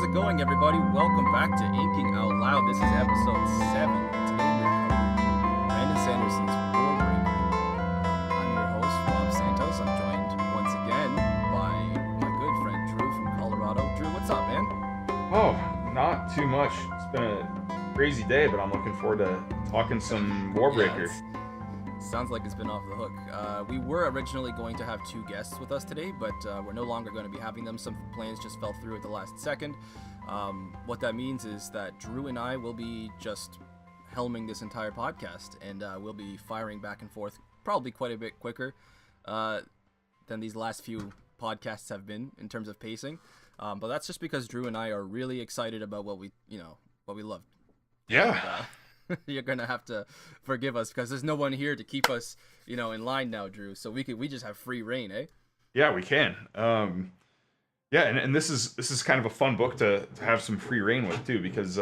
it going, everybody? Welcome back to Inking Out Loud. This is episode 7. Today we're covering Brandon Sanderson's Warbreaker. I'm your host, Rob Santos. I'm joined once again by my good friend Drew from Colorado. Drew, what's up, man? Oh, not too much. It's been a crazy day, but I'm looking forward to talking some Warbreaker. Sounds like it's been off the hook. We were originally going to have 2 guests with us today, but we're no longer going to be having them. Some plans just fell through at the last second. What that means is that Drew and I will be just helming this entire podcast, and we'll be firing back and forth probably quite a bit quicker than these last few podcasts have been in terms of pacing. But that's just because Drew and I are really excited about what we love. Yeah. And, you're gonna have to forgive us because there's no one here to keep us, in line now, Drew. So we just have free reign, eh? Yeah, we can. And this is kind of a fun book to have some free reign with too, because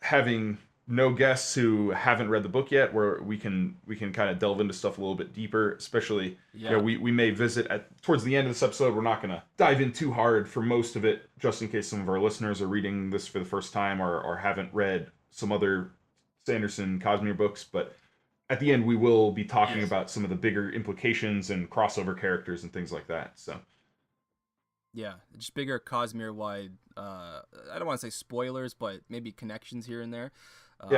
having no guests who haven't read the book yet, where we can kind of delve into stuff a little bit deeper. Especially, we may visit towards the end of this episode. We're not gonna dive in too hard for most of it, just in case some of our listeners are reading this for the first time or haven't read some other Sanderson Cosmere books, but at the end we will be talking about some of the bigger implications and crossover characters and things like that. So yeah, just bigger Cosmere wide, I don't want to say spoilers, but maybe connections here and there.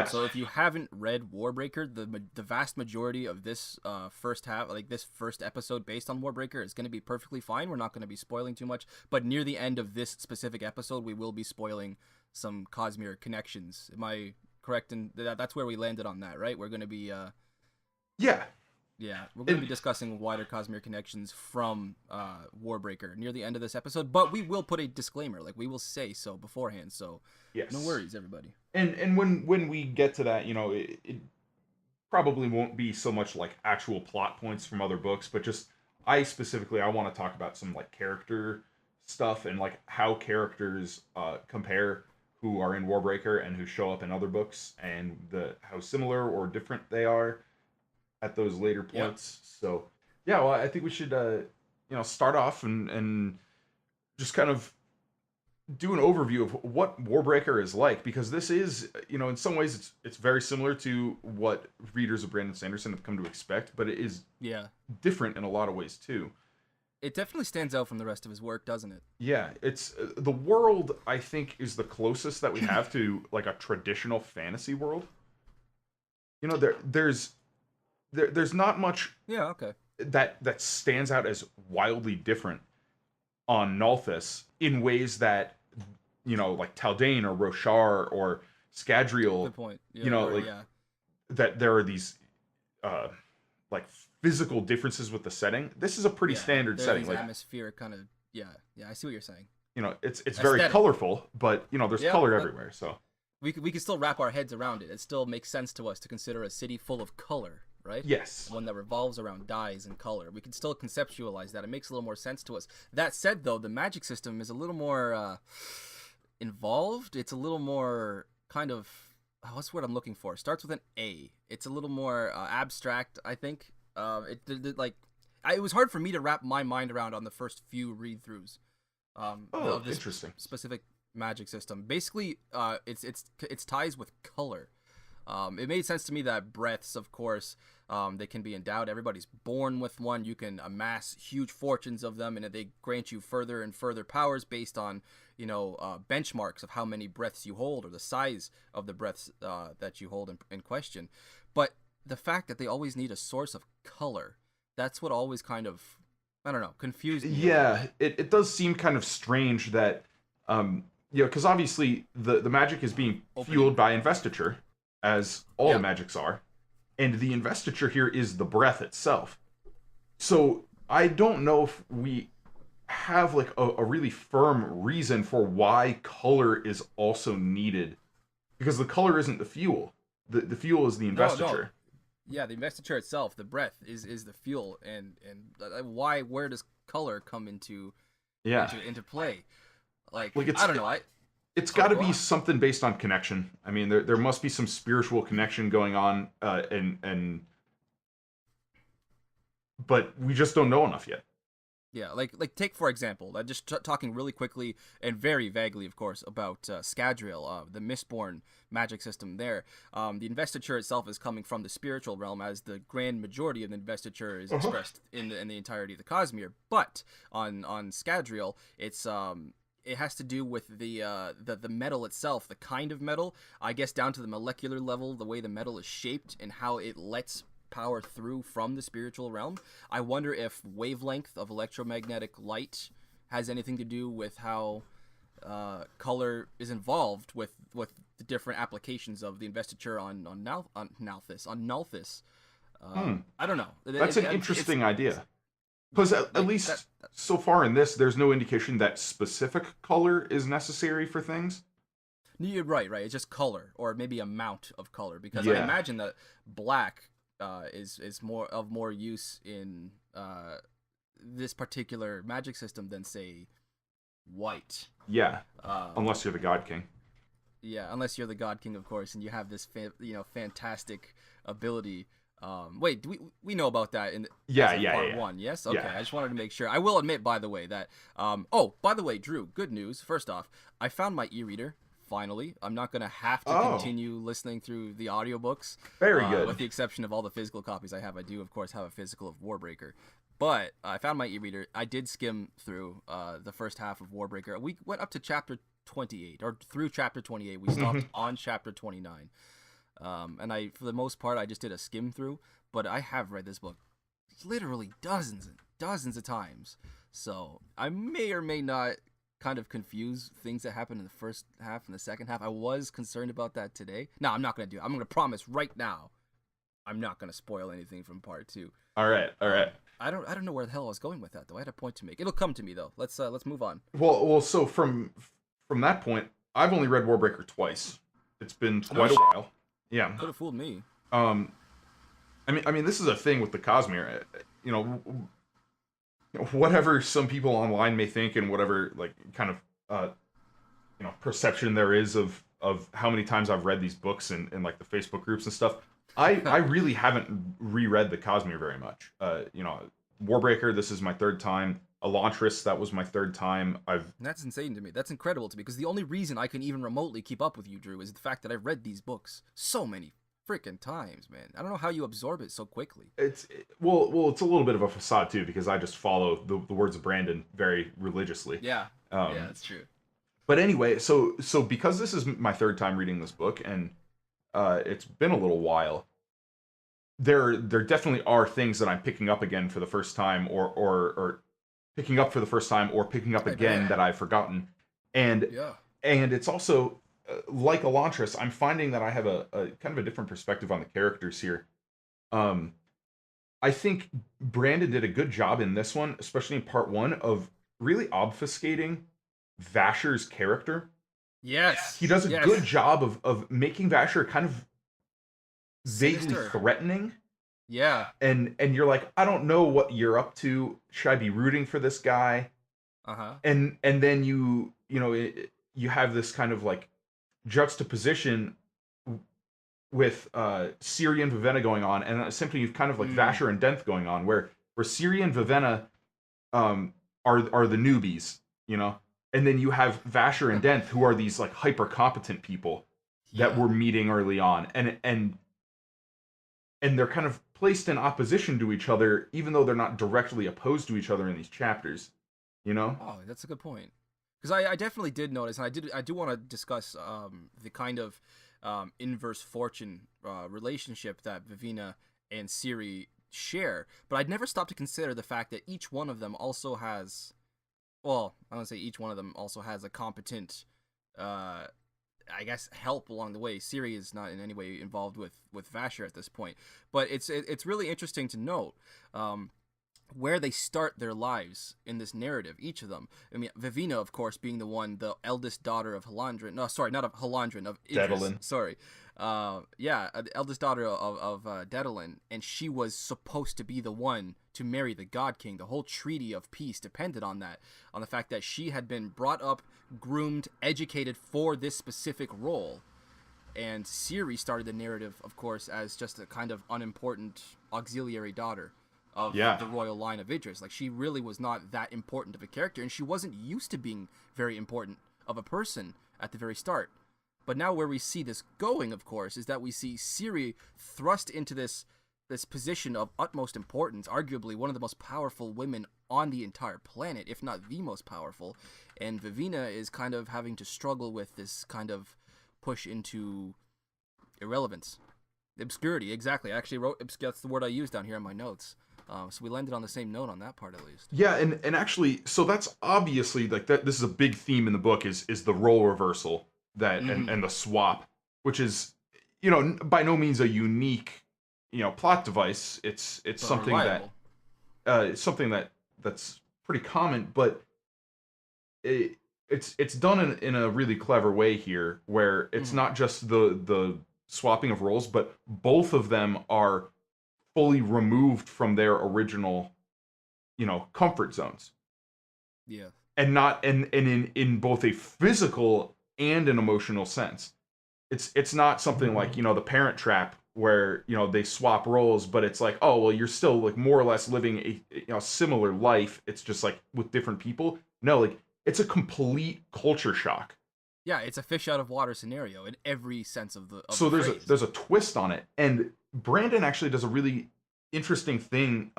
So if you haven't read Warbreaker, the vast majority of this first half, like this first episode based on Warbreaker, is going to be perfectly fine. We're not going to be spoiling too much, but near the end of this specific episode we will be spoiling some Cosmere connections. Am I correct? And that's where we landed on that, right? We're going to be we're going to be discussing wider Cosmere connections from Warbreaker near the end of this episode, but we will put a disclaimer, like we will say so beforehand, so no worries, everybody. And when we get to that, it probably won't be so much like actual plot points from other books, but just I want to talk about some like character stuff and like how characters compare who are in Warbreaker and who show up in other books, and how similar or different they are at those later points. So I think we should start off and just kind of do an overview of what Warbreaker is like, because this is, in some ways it's very similar to what readers of Brandon Sanderson have come to expect, but it is different in a lot of ways too. It definitely stands out from the rest of his work, doesn't it? Yeah, it's the world, I think, is the closest that we have to like a traditional fantasy world. There's not much that stands out as wildly different on Nalthis in ways that like Taldane or Roshar or Scadrial. Good point. That there are these like physical differences with the setting. This is a pretty standard setting. Like atmospheric kind of I see what you're saying. It's very colorful, but there's color everywhere. So we can still wrap our heads around it. It still makes sense to us to consider a city full of color, right? Yes. One that revolves around dyes and color. We can still conceptualize that. It makes a little more sense to us. That said, though, the magic system is a little more involved. It's a little more kind of what's the word I'm looking for? It starts with an A. It's a little more abstract, I think. It was hard for me to wrap my mind around on the first few read-throughs of this interesting specific magic system. Basically, it's ties with color. It made sense to me that breaths, of course, they can be endowed. Everybody's born with one. You can amass huge fortunes of them, and they grant you further and further powers based on benchmarks of how many breaths you hold or the size of the breaths that you hold in question. But the fact that they always need a source of color, that's what always kind of, I don't know, confused me. Yeah, it does seem kind of strange that, because obviously the magic is being fueled by investiture, as all the magics are, and the investiture here is the breath itself. So I don't know if we have like a really firm reason for why color is also needed, because the color isn't the fuel. The fuel is the investiture. No. Yeah, the investiture itself, the breath, is the fuel, and where does color come into play? Like it's, I don't know. It's got to be something based on connection. I mean, there must be some spiritual connection going on, but we just don't know enough yet. Yeah, like take for example, just talking really quickly and very vaguely, of course, about Scadrial, the Mistborn magic system. There, the investiture itself is coming from the spiritual realm, as the grand majority of the investiture is Uh-huh. expressed in the entirety of the Cosmere. But on Scadrial, it's it has to do with the metal itself, the kind of metal, I guess, down to the molecular level, the way the metal is shaped and how it lets power through from the spiritual realm. I wonder if wavelength of electromagnetic light has anything to do with how color is involved with the different applications of the investiture on Nalthis. Hmm. I don't know. That's an It's interesting idea. Because yeah, at like that. least so far in this, there's no indication that specific color is necessary for things. You're right, right. It's just color, or maybe amount of color, because I Yeah. imagine that black is more use in this particular magic system than say white. Yeah. Um, Unless you're the God King. yeah, unless you're the God King, of course, and you have this fantastic ability. Wait, do we know about that Yeah, as of yeah, yeah, part yeah. one? Yes. Okay. Yeah. I just wanted to make sure. I will admit, by the way, that oh, by the way, Drew, good news. First off, I found my e-reader. Finally, I'm not gonna have to Oh, continue listening through the audiobooks, very with good. the exception of all the physical copies I have. I do, of course, have a physical of Warbreaker, but I found my e-reader. I did skim through the first half of Warbreaker. We went up to chapter 28, or through chapter 28. We stopped on chapter 29, and for the most part, I just did a skim through. But I have read this book literally dozens and dozens of times, so I may or may not kind of confuse things that happen in the first half and the second half. I was concerned about that today. No, I'm not gonna do it. I'm gonna promise right now, I'm not gonna spoil anything from part two. All right, all right. I don't know where the hell I was going with that though. I had a point to make. It'll come to me though. Let's move on. Well, so from that point, I've only read Warbreaker twice. It's been No quite a shit. while. Yeah. Could have fooled me. Um. I mean, this is a thing with the Cosmere. You know, whatever some people online may think, and whatever like kind of perception there is of how many times I've read these books in like the Facebook groups and stuff. I really haven't reread the Cosmere very much. Warbreaker, this is my third time. Elantris, that was my third time. That's insane to me. That's incredible to me because the only reason I can even remotely keep up with you, Drew, is the fact that I've read these books so many freaking times, man. I don't know how you absorb it so quickly. Well, it's a little bit of a facade too because I just follow the words of Brandon very religiously. Yeah, yeah, Um, that's true. but anyway, so because this is my third time reading this book and it's been a little while, there definitely are things that I'm picking up again for the first time, or picking up for the first time, or picking up I again bet. that I've forgotten, and Yeah. it's also like Elantris, I'm finding that I have a kind of a different perspective on the characters here. Um, I think Brandon did a good job in this one, especially in part one, of really obfuscating Vasher's character. Yes. He does a Yes. good job of making Vasher kind of vaguely Sinister. threatening, Yeah. and you're like, I don't know what you're up to. Should I be rooting for this guy? Uh huh. And then you have this kind of like juxtaposition with Ciri and Vivenna going on, and simply you've kind of like Mm. Vasher and Denth going on, where Ciri and Vivenna are the newbies, and then you have Vasher and Denth who are these like hyper competent people that Yeah. we're meeting early on, and they're kind of placed in opposition to each other, even though they're not directly opposed to each other in these chapters, you know? Oh, that's a good point. Because I definitely did notice, and I do want to discuss the kind of inverse fortune relationship that Vivina and Ciri share, but I'd never stopped to consider the fact that each one of them also has, well, I want to say each one of them also has a competent, I guess, help along the way. Ciri is not in any way involved with Vasher at this point, but it's really interesting to note. Where they start their lives in this narrative, each of them. I mean, Vivina, of course, being the eldest daughter of Halandrin. No, sorry, not of Halandrin, of Idris. Dedalin. Sorry. The eldest daughter of Dedalin, and she was supposed to be the one to marry the God King. The whole treaty of peace depended on that, on the fact that she had been brought up, groomed, educated for this specific role. And Ciri started the narrative, of course, as just a kind of unimportant auxiliary daughter. of Yeah. the royal line of Idris. Like, she really was not that important of a character, and she wasn't used to being very important of a person at the very start. But now where we see this going, of course, is that we see Ciri thrust into this position of utmost importance, arguably one of the most powerful women on the entire planet, if not the most powerful. And Vivina is kind of having to struggle with this kind of push into irrelevance. Obscurity, exactly. I actually wrote, that's the word I used down here in my notes. So we landed on the same note on that part, at least. Yeah, and actually, so that's obviously like that. This is a big theme in the book is the role reversal that and the swap, which is by no means a unique plot device. It's something reliable. that's pretty common, but it's done in a really clever way here, where it's not just the swapping of roles, but both of them are fully removed from their original comfort zones. Yeah. And not and in both a physical and an emotional sense. It's not something like the Parent Trap, where they swap roles, but it's like, oh well, you're still like more or less living a similar life, it's just like with different people. No, like it's a complete culture shock. Yeah, it's a fish out of water scenario in every sense of the So phrase. there's a twist on it, and Brandon actually does a really interesting thing,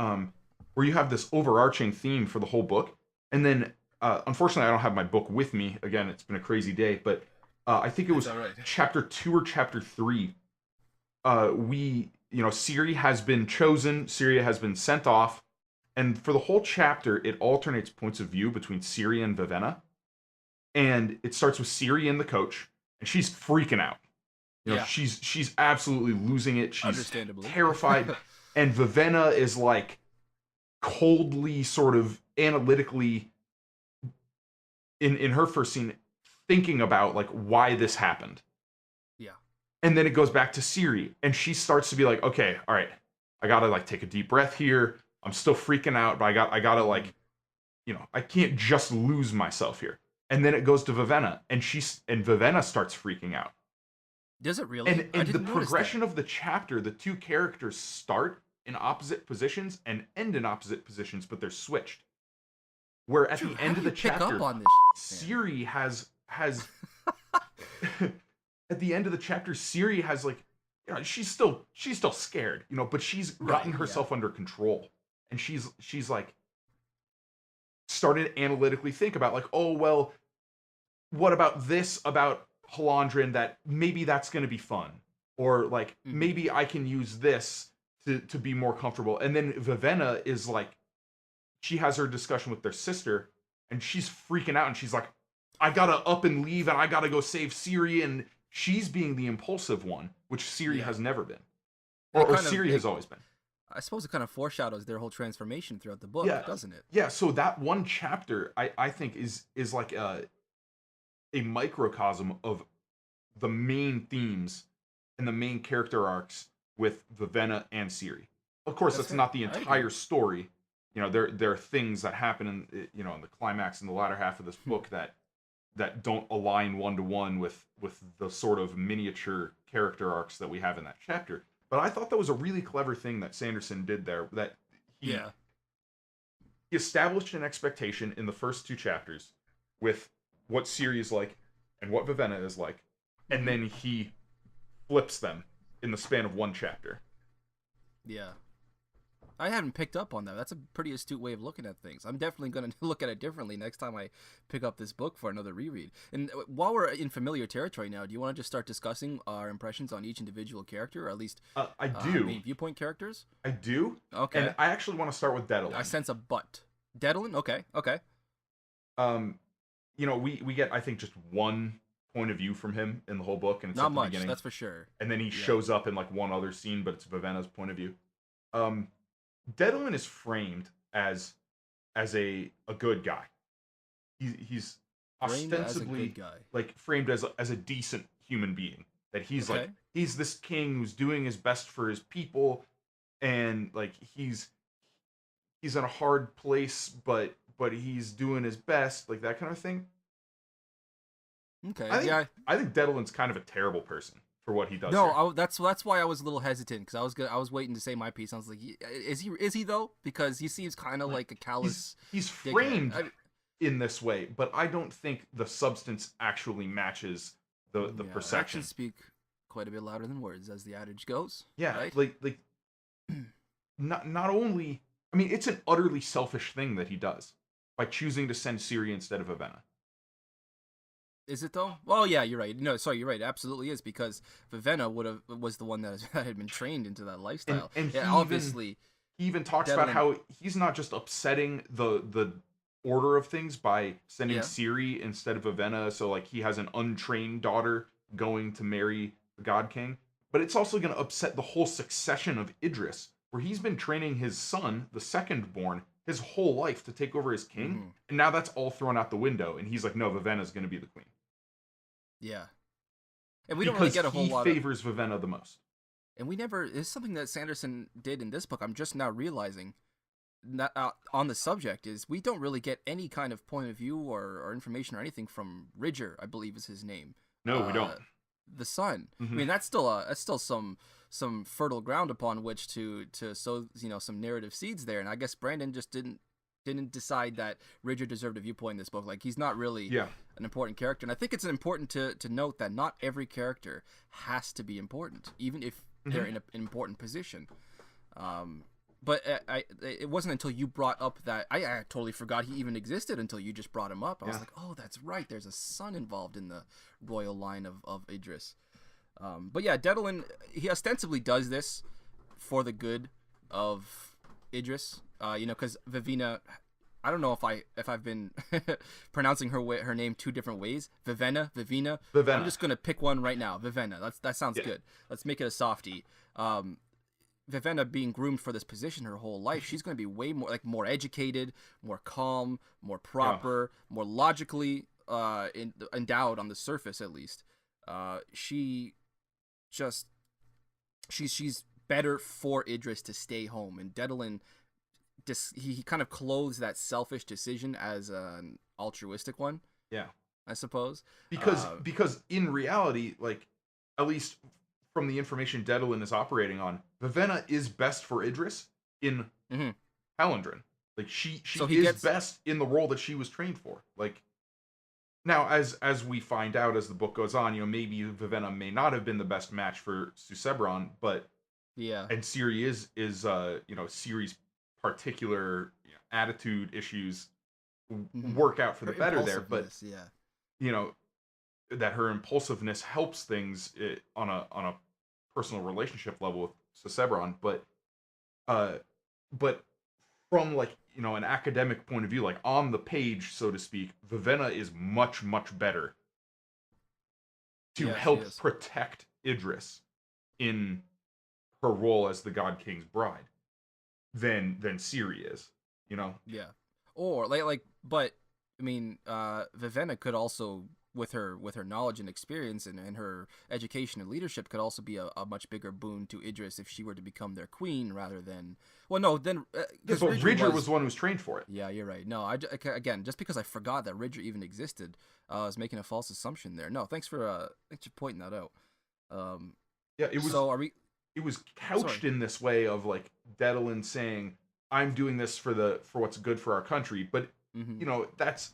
where you have this overarching theme for the whole book, and then unfortunately I don't have my book with me. Again, it's been a crazy day, but I think it was chapter 2 or chapter 3. Ciri has been chosen, Syria has been sent off, and for the whole chapter it alternates points of view between Ciri and Vivenna. And it starts with Ciri in the coach, and she's freaking out. She's absolutely losing it. She's Understandably terrified. And Vivenna is like coldly, sort of analytically, in her first scene, thinking about like why this happened. Yeah. And then it goes back to Ciri, and she starts to be like, okay, all right, I gotta like take a deep breath here. I'm still freaking out, but I gotta like, I can't just lose myself here. And then it goes to Vivenna, and Vivenna starts freaking out. Does it really? And the progression of the chapter, the two characters start in opposite positions and end in opposite positions, but they're switched. Where at the end of the chapter, Ciri has at the end of the chapter, Ciri has like, she's still scared, but she's gotten herself under control, and she's like started analytically think about like, oh well, what about this about Halandrin, that maybe that's going to be fun, or like maybe I can use this to be more comfortable. And then Vivenna is like, she has her discussion with their sister, and she's freaking out, and she's like, I gotta up and leave, and I gotta go save Ciri, and she's being the impulsive one, which Ciri has never been, or Ciri has always been. I suppose it kind of foreshadows their whole transformation throughout the book, doesn't it? Yeah, so that one chapter, I think, is like a microcosm of the main themes and the main character arcs with Vivenna and Ciri. Of course, that's not the entire story. There are things that happen in in the climax in the latter half of this book that don't align one-to-one with the sort of miniature character arcs that we have in that chapter. But I thought that was a really clever thing that Sanderson did there, that he established an expectation in the first 2 chapters with what Ciri is like and what Vivenna is like, and then he flips them in the span of 1 chapter. Yeah. I hadn't picked up on that. That's a pretty astute way of looking at things. I'm definitely going to look at it differently next time I pick up this book for another reread. And while we're in familiar territory now, do you want to just start discussing our impressions on each individual character, or at least I do. Main viewpoint characters? I do. Okay. And I actually want to start with Dedalin. I sense a but. Dedalin? Okay. We get, I think, just one point of view from him in the whole book, and it's not at the much, beginning. that's for sure. And then he shows up in like one other scene, but it's Vivenna's point of view. Dedalin is framed as a good guy. He's ostensibly framed as a decent human being. That he's like, he's this king who's doing his best for his people, and like he's in a hard place, but he's doing his best, like that kind of thing. Okay. I think Dedalin's kind of a terrible person for what he does No, here. that's why I was a little hesitant because I was waiting to say my piece. I was like, is he though? Because he seems kind of Like like a callous he's dickhead. framed in this way, but I don't think the substance actually matches the Yeah, perception. actions speak quite a bit louder than words, as the adage goes. Yeah, Right? like not only, I mean, it's an utterly selfish thing that he does by choosing to send Siri instead of Avena. Is it though? Well, yeah, you're right. No, sorry, you're right. It absolutely is because Vivenna was the one that had been trained into that lifestyle. And Yeah, obviously, he even talks about Devlin. how he's not just upsetting the order of things by sending Yeah. Siri instead of Avena, so like he has an untrained daughter going to marry the God King, but it's also going to upset the whole succession of Idris, where he's been training his son, the second born, his whole life to take over as king, Hmm. and now that's all thrown out the window, and he's like, no, Vivenna's going to be the queen. Yeah, and we don't really Because get a whole he lot of. favors Vivenna the most. And we never. It's something that Sanderson did in this book. I'm just now realizing that on the subject is we don't really get any kind of point of view or information or anything from Ridger, I believe is his name. No, we don't. The son. I Mhm. mean, that's still some fertile ground upon which to sow some narrative seeds there. And I guess Brandon just didn't decide that Ridger deserved a viewpoint in this book. Like he's not really Yeah. an important character. And I think it's important to note that not every character has to be important, even if they're in an important position. But it wasn't until you brought up that I totally forgot he even existed until you just brought him up. I was like, oh, that's right. There's a son involved in the royal line of Idris. But yeah, Dedalin, he ostensibly does this for the good of Idris. Because Vivina, I don't know if I've been pronouncing her name two different ways. Vivena. Vivenna. I'm just gonna pick one right now. Vivenna. That sounds Yeah. good. Let's make it a softie. Vivenna being groomed for this position her whole life, she's going to be way more educated, more calm, more proper, more logically endowed on the surface at least. She's better for Idris to stay home, and Dedalin he kind of clothes that selfish decision as an altruistic one. Yeah. I suppose. Because in reality, like, at least from the information Dedalin is operating on, Vivenna is best for Idris in Mm-hmm. Hallandren. Like she So is best in the role that she was trained for. Like now, as we find out as the book goes on, maybe Vivenna may not have been the best match for Susebron, but Yeah. and Ciri is Ciri's particular attitude issues work out for the Her better there, but impulsiveness, yeah. That her impulsiveness helps things on a personal relationship level with Susebron, but from like an academic point of view, like on the page, so to speak, Vivenna is much better to Yeah, she help is. protect Idris in her role as the God King's bride than Ciri is. Yeah. Or but I mean, Vivenna could also with her knowledge and experience and her education and leadership could also be a much bigger boon to Idris if she were to become their queen rather than because but Ridger was the one who was trained for it. Yeah, you're right. No, again, just because I forgot that Ridger even existed, I was making a false assumption there. No, thanks for pointing that out. Yeah, it was. So are we? It was couched in this way of like Dedalin saying, "I'm doing this for what's good for our country," but that's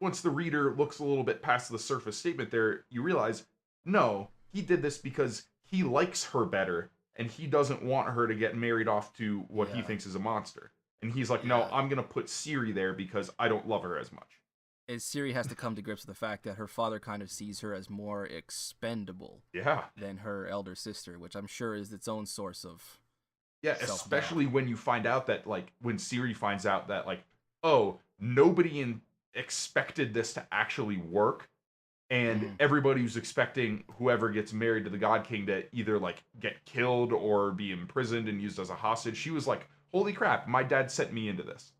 once the reader looks a little bit past the surface statement there, you realize, no, he did this because he likes her better and he doesn't want her to get married off to what he thinks is a monster. And he's like, no, I'm going to put Ciri there because I don't love her as much. And Ciri has to come to grips with the fact that her father kind of sees her as more expendable than her elder sister, which I'm sure is its own source of especially when you find out that, like, when Ciri finds out that, like, oh, nobody expected this to actually work, and everybody was expecting whoever gets married to the God King to either like get killed or be imprisoned and used as a hostage. She was like, holy crap, my dad sent me into this.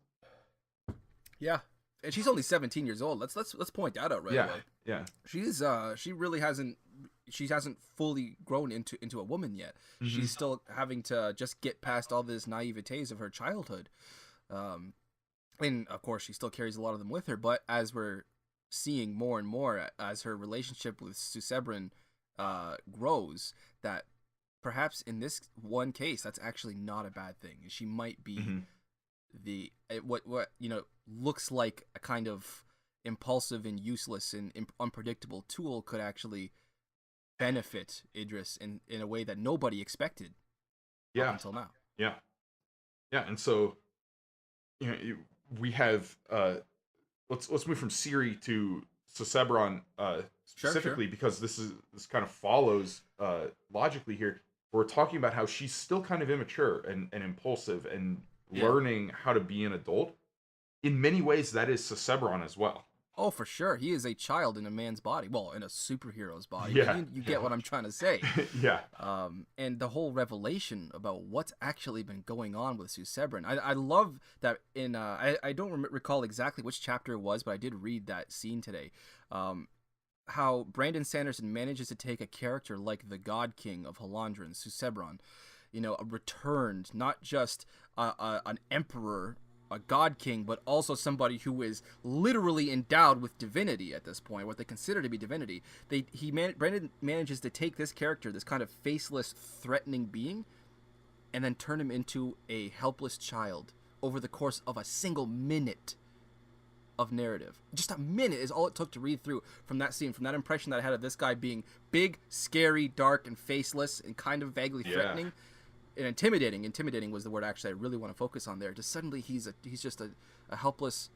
Yeah. And she's only 17 years old. Let's point that out right away. Yeah. She really hasn't fully grown into a woman yet. She's still having to just get past all this naivetes of her childhood. And of course she still carries a lot of them with her, but as we're seeing more and more as her relationship with Susebron grows, that perhaps in this one case, that's actually not a bad thing. She might be Hmm. what looks like a kind of impulsive and useless and unpredictable tool could actually benefit Idris in a way that nobody expected up Yeah, until now. yeah, yeah. And so we have let's move from Siri to Sosebron Sure, sure. specifically, because this kind of follows logically here. We're talking about how she's still kind of immature and impulsive and Yeah. learning how to be an adult. In many ways, that is Sosebron as well. Oh, for sure. He is a child in a man's body. Well, in a superhero's body, but Yeah, you get yeah, what I'm trying to say. yeah, And the whole revelation about what's actually been going on with Susebron. I love that in I don't recall exactly which chapter it was, but I did read that scene today. How Brandon Sanderson manages to take a character like the God King of Halandran, Susebron, returned, not just an emperor, a god king, but also somebody who is literally endowed with divinity at this point, what they consider to be divinity. Brandon manages to take this character, this kind of faceless, threatening being, and then turn him into a helpless child over the course of a single minute of narrative. Just a minute is all it took to read through from that scene, from that impression that I had of this guy being big, scary, dark, and faceless, and kind of vaguely yeah. threatening and intimidating. Intimidating was the word actually I really want to focus on there. Just suddenly he's just a helpless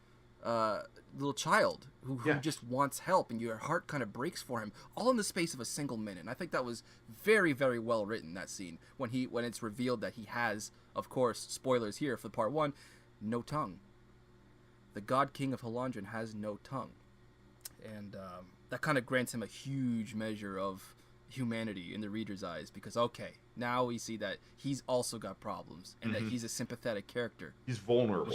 little child who Yeah. just wants help, and your heart kind of breaks for him, all in the space of a single minute. And I think that was very, very well written, that scene, when it's revealed that he has, of course, spoilers here for part one, no tongue. The God King of Halandran has no tongue, and that kind of grants him a huge measure of humanity in the reader's eyes, because okay, now we see that he's also got problems, and that he's a sympathetic character. He's vulnerable.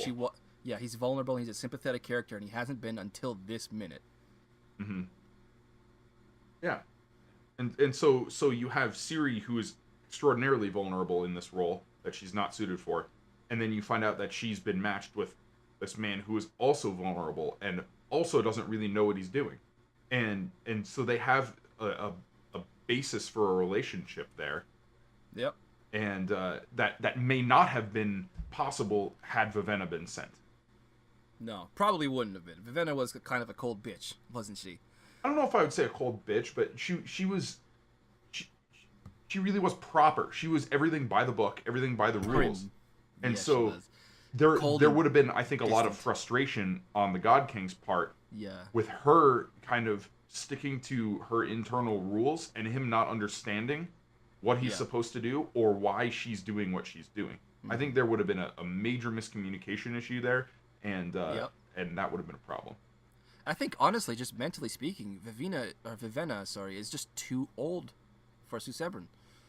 Yeah, he's vulnerable. And he's a sympathetic character, and he hasn't been until this minute. Hmm. Yeah, and so you have Siri, who is extraordinarily vulnerable in this role that she's not suited for, and then you find out that she's been matched with this man who is also vulnerable and also doesn't really know what he's doing, and so they have a basis for a relationship there. Yep. And that may not have been possible had Vivenna been sent. No, probably wouldn't have been. Vivenna was kind of a cold bitch, wasn't she? I don't know if I would say a cold bitch, but she, she really was proper. She was everything by the book, everything by the rules, and Yeah, she so was. there would have been, I think, a lot of distant. frustration on the God King's part Yeah. with her kind of sticking to her internal rules and him not understanding what he's Yeah. supposed to do or why she's doing what she's doing. I think there would have been a major miscommunication issue there, and Yep. and that would have been a problem. I think honestly, just mentally speaking, Vivenna, sorry, is just too old for Susebron.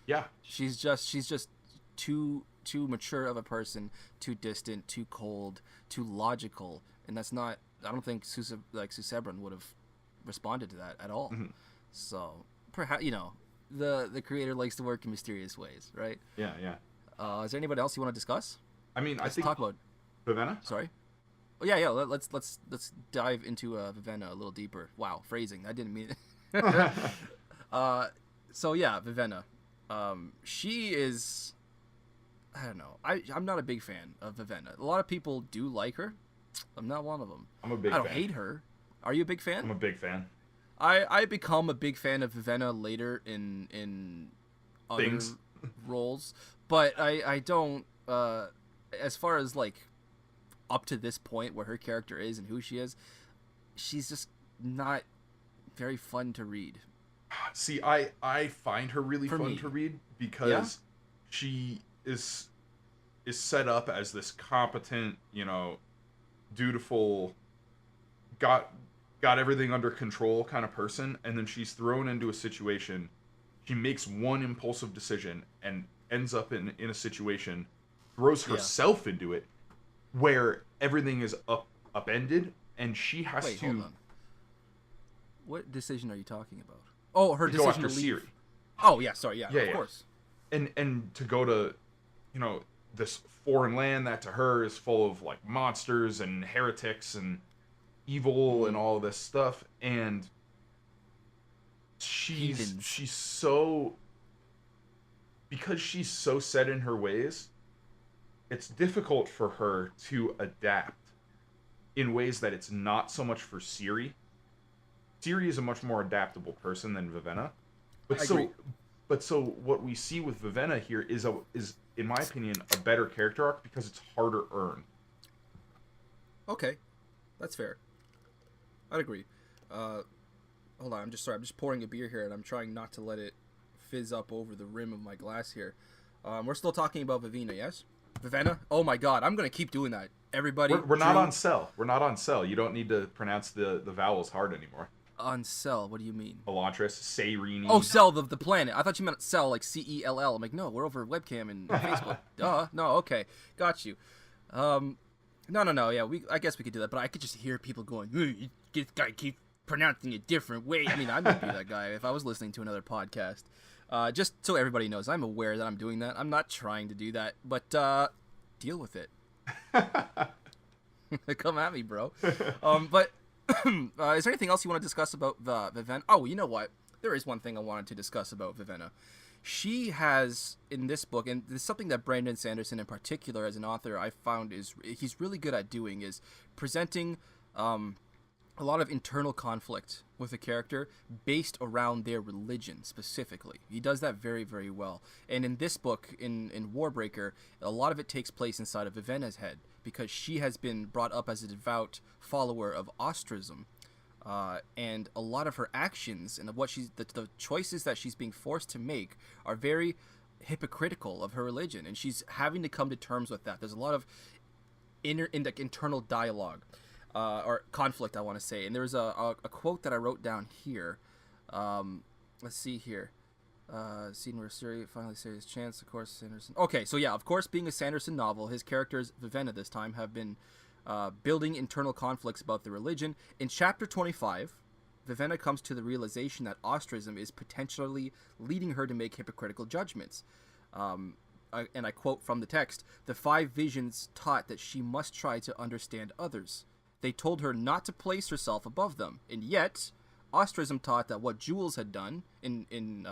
Yeah, She's just too mature of a person, too distant, too cold, too logical, and that's not. I don't think Susebron would have responded to that at all. So perhaps the creator likes to work in mysterious ways, right? yeah, yeah. Is there anybody else you want to discuss? I mean, I Let's think talk about. Vivenna. Sorry. Oh yeah. Let's dive into Vivenna a little deeper. Wow, phrasing. I didn't mean it. So yeah, Vivenna. She is. I don't know. I'm not a big fan of Vivenna. A lot of people do like her. I'm not one of them. I'm a big I don't fan. hate her. Are you a big fan? I'm a big fan. I become a big fan of Vivenna later in other Things. roles, but I don't. As far as like up to this point where her character is and who she is, she's just not very fun to read. See, I find her really For fun me. to read because she is set up as this competent, dutiful, got everything under control kind of person, and then she's thrown into a situation. She makes one impulsive decision and ends up in a situation, throws Yeah. herself into it, where everything is upended, and she has Wait, to hold on. What decision are you talking about? Oh, her go decision after to leave. Siri. Oh yeah, sorry, yeah, Yeah, of yeah. course. And to go to this foreign land that to her is full of like monsters and heretics and evil and all this stuff, and heathens. she's so, because she's so set in her ways, it's difficult for her to adapt in ways that it's not so much for Ciri. Ciri is a much more adaptable person than Vivenna. But I so agree. but so what we see with Vivenna here is in my opinion a better character arc because it's harder earned. Okay, that's fair. I'd agree. Hold on, I'm just sorry. I'm just pouring a beer here, and I'm trying not to let it fizz up over the rim of my glass here. We're still talking about Vivina, yes? Vivenna? Oh my god, I'm gonna keep doing that. Everybody, We're not Drew, on cell. We're not on cell. You don't need to pronounce the vowels hard anymore. on Cell. What do you mean? Elantris, Oh, Seirini. Cell, the planet. I thought you meant Cell, like Cell. I'm like, no, we're over webcam and Facebook. Duh. No, okay, got you. No. Yeah, I guess we could do that, but I could just hear people going, "This guy keep pronouncing it different way." I mean, I would be that guy if I was listening to another podcast. Just so everybody knows, I'm aware that I'm doing that. I'm not trying to do that, but deal with it. Come at me, bro. But is there anything else you want to discuss about Vivenna? Oh, you know what? There is one thing I wanted to discuss about Vivenna. She has, in this book, and this is something that Brandon Sanderson in particular as an author I found is he's really good at doing, is presenting a lot of internal conflict with a character based around their religion specifically. He does that very, very well. And in this book, in Warbreaker, a lot of it takes place inside of Vivenna's head because she has been brought up as a devout follower of Ostrism. And a lot of her actions and what the choices that she's being forced to make are very hypocritical of her religion, and she's having to come to terms with that. There's a lot of internal dialogue or conflict, I want to say. And there's a quote that I wrote down here. Let's see here. Scene where Ciri finally saves his chance. Of course, Sanderson. Okay, so yeah, of course, being a Sanderson novel, his characters, Vivenna this time, have been building internal conflicts about the religion. In chapter 25, Vivenna comes to the realization that Ostrism is potentially leading her to make hypocritical judgments. And I quote from the text, "The 5 visions taught that she must try to understand others. They told her not to place herself above them. And yet, Ostrism taught that what Jules had done in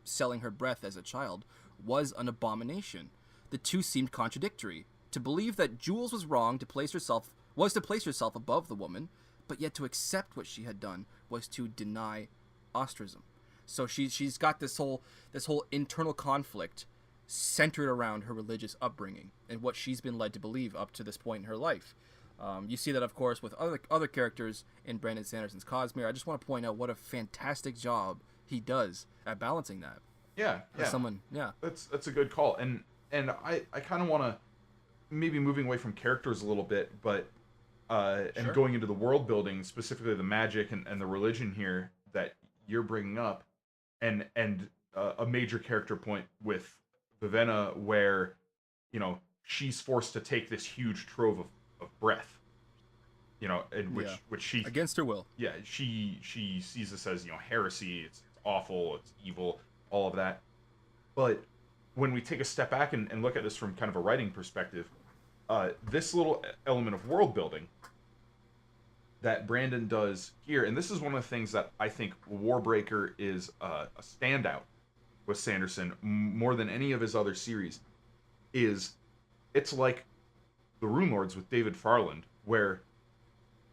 selling her breath as a child was an abomination. The two seemed contradictory. To believe that Jules was wrong to place herself above the woman, but yet to accept what she had done was to deny Ostrism." So she's got this whole internal conflict centered around her religious upbringing and what she's been led to believe up to this point in her life. You see that, of course, with other characters in Brandon Sanderson's Cosmere. I just want to point out what a fantastic job he does at balancing that. Yeah. That's a good call. And I kind of want to, maybe moving away from characters a little bit, but and going into the world building, specifically the magic and the religion here that you're bringing up, and a major character point with Vivenna where, she's forced to take this huge trove of breath, and which she, against her will. Yeah, she sees this as, heresy. It's awful. It's evil. All of that. But when we take a step back and look at this from kind of a writing perspective, this little element of world building that Brandon does here, and this is one of the things that I think Warbreaker is a standout with Sanderson more than any of his other series, is it's like the Rune Lords with David Farland, where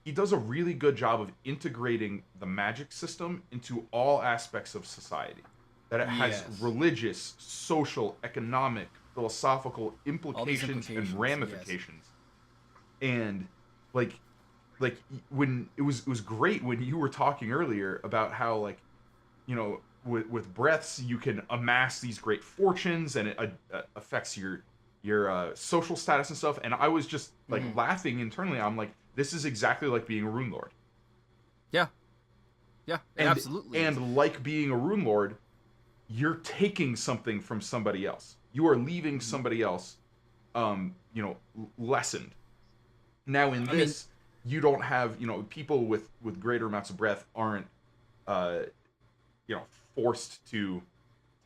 he does a really good job of integrating the magic system into all aspects of society. That it has religious, social, economic, philosophical implications and ramifications. Yes. And like when it was great when you were talking earlier about how, with breaths you can amass these great fortunes and it affects your social status and stuff. And I was just laughing internally. I'm like, this is exactly like being a Rune Lord. Yeah, absolutely. And like being a Rune Lord, you're taking something from somebody else. You are leaving somebody else, lessened. Now in this, you don't have, people with greater amounts of breath aren't, forced to